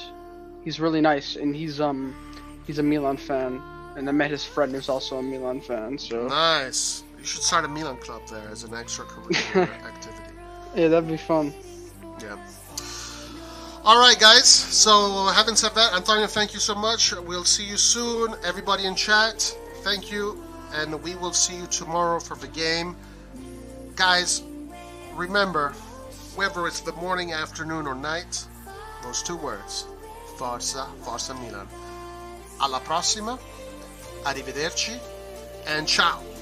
He's really nice, and he's a Milan fan. And I met his friend who's also a Milan fan. So nice. You should start a Milan club there as an extracurricular activity. Yeah, that'd be fun. Yeah. All right, guys. So having said that, Antonio, thank you so much. We'll see you soon. Everybody in chat, thank you. And we will see you tomorrow for the game. Guys, remember, whether it's the morning, afternoon, or night, those 2 words, Forza Milan. Alla prossima, arrivederci, and ciao.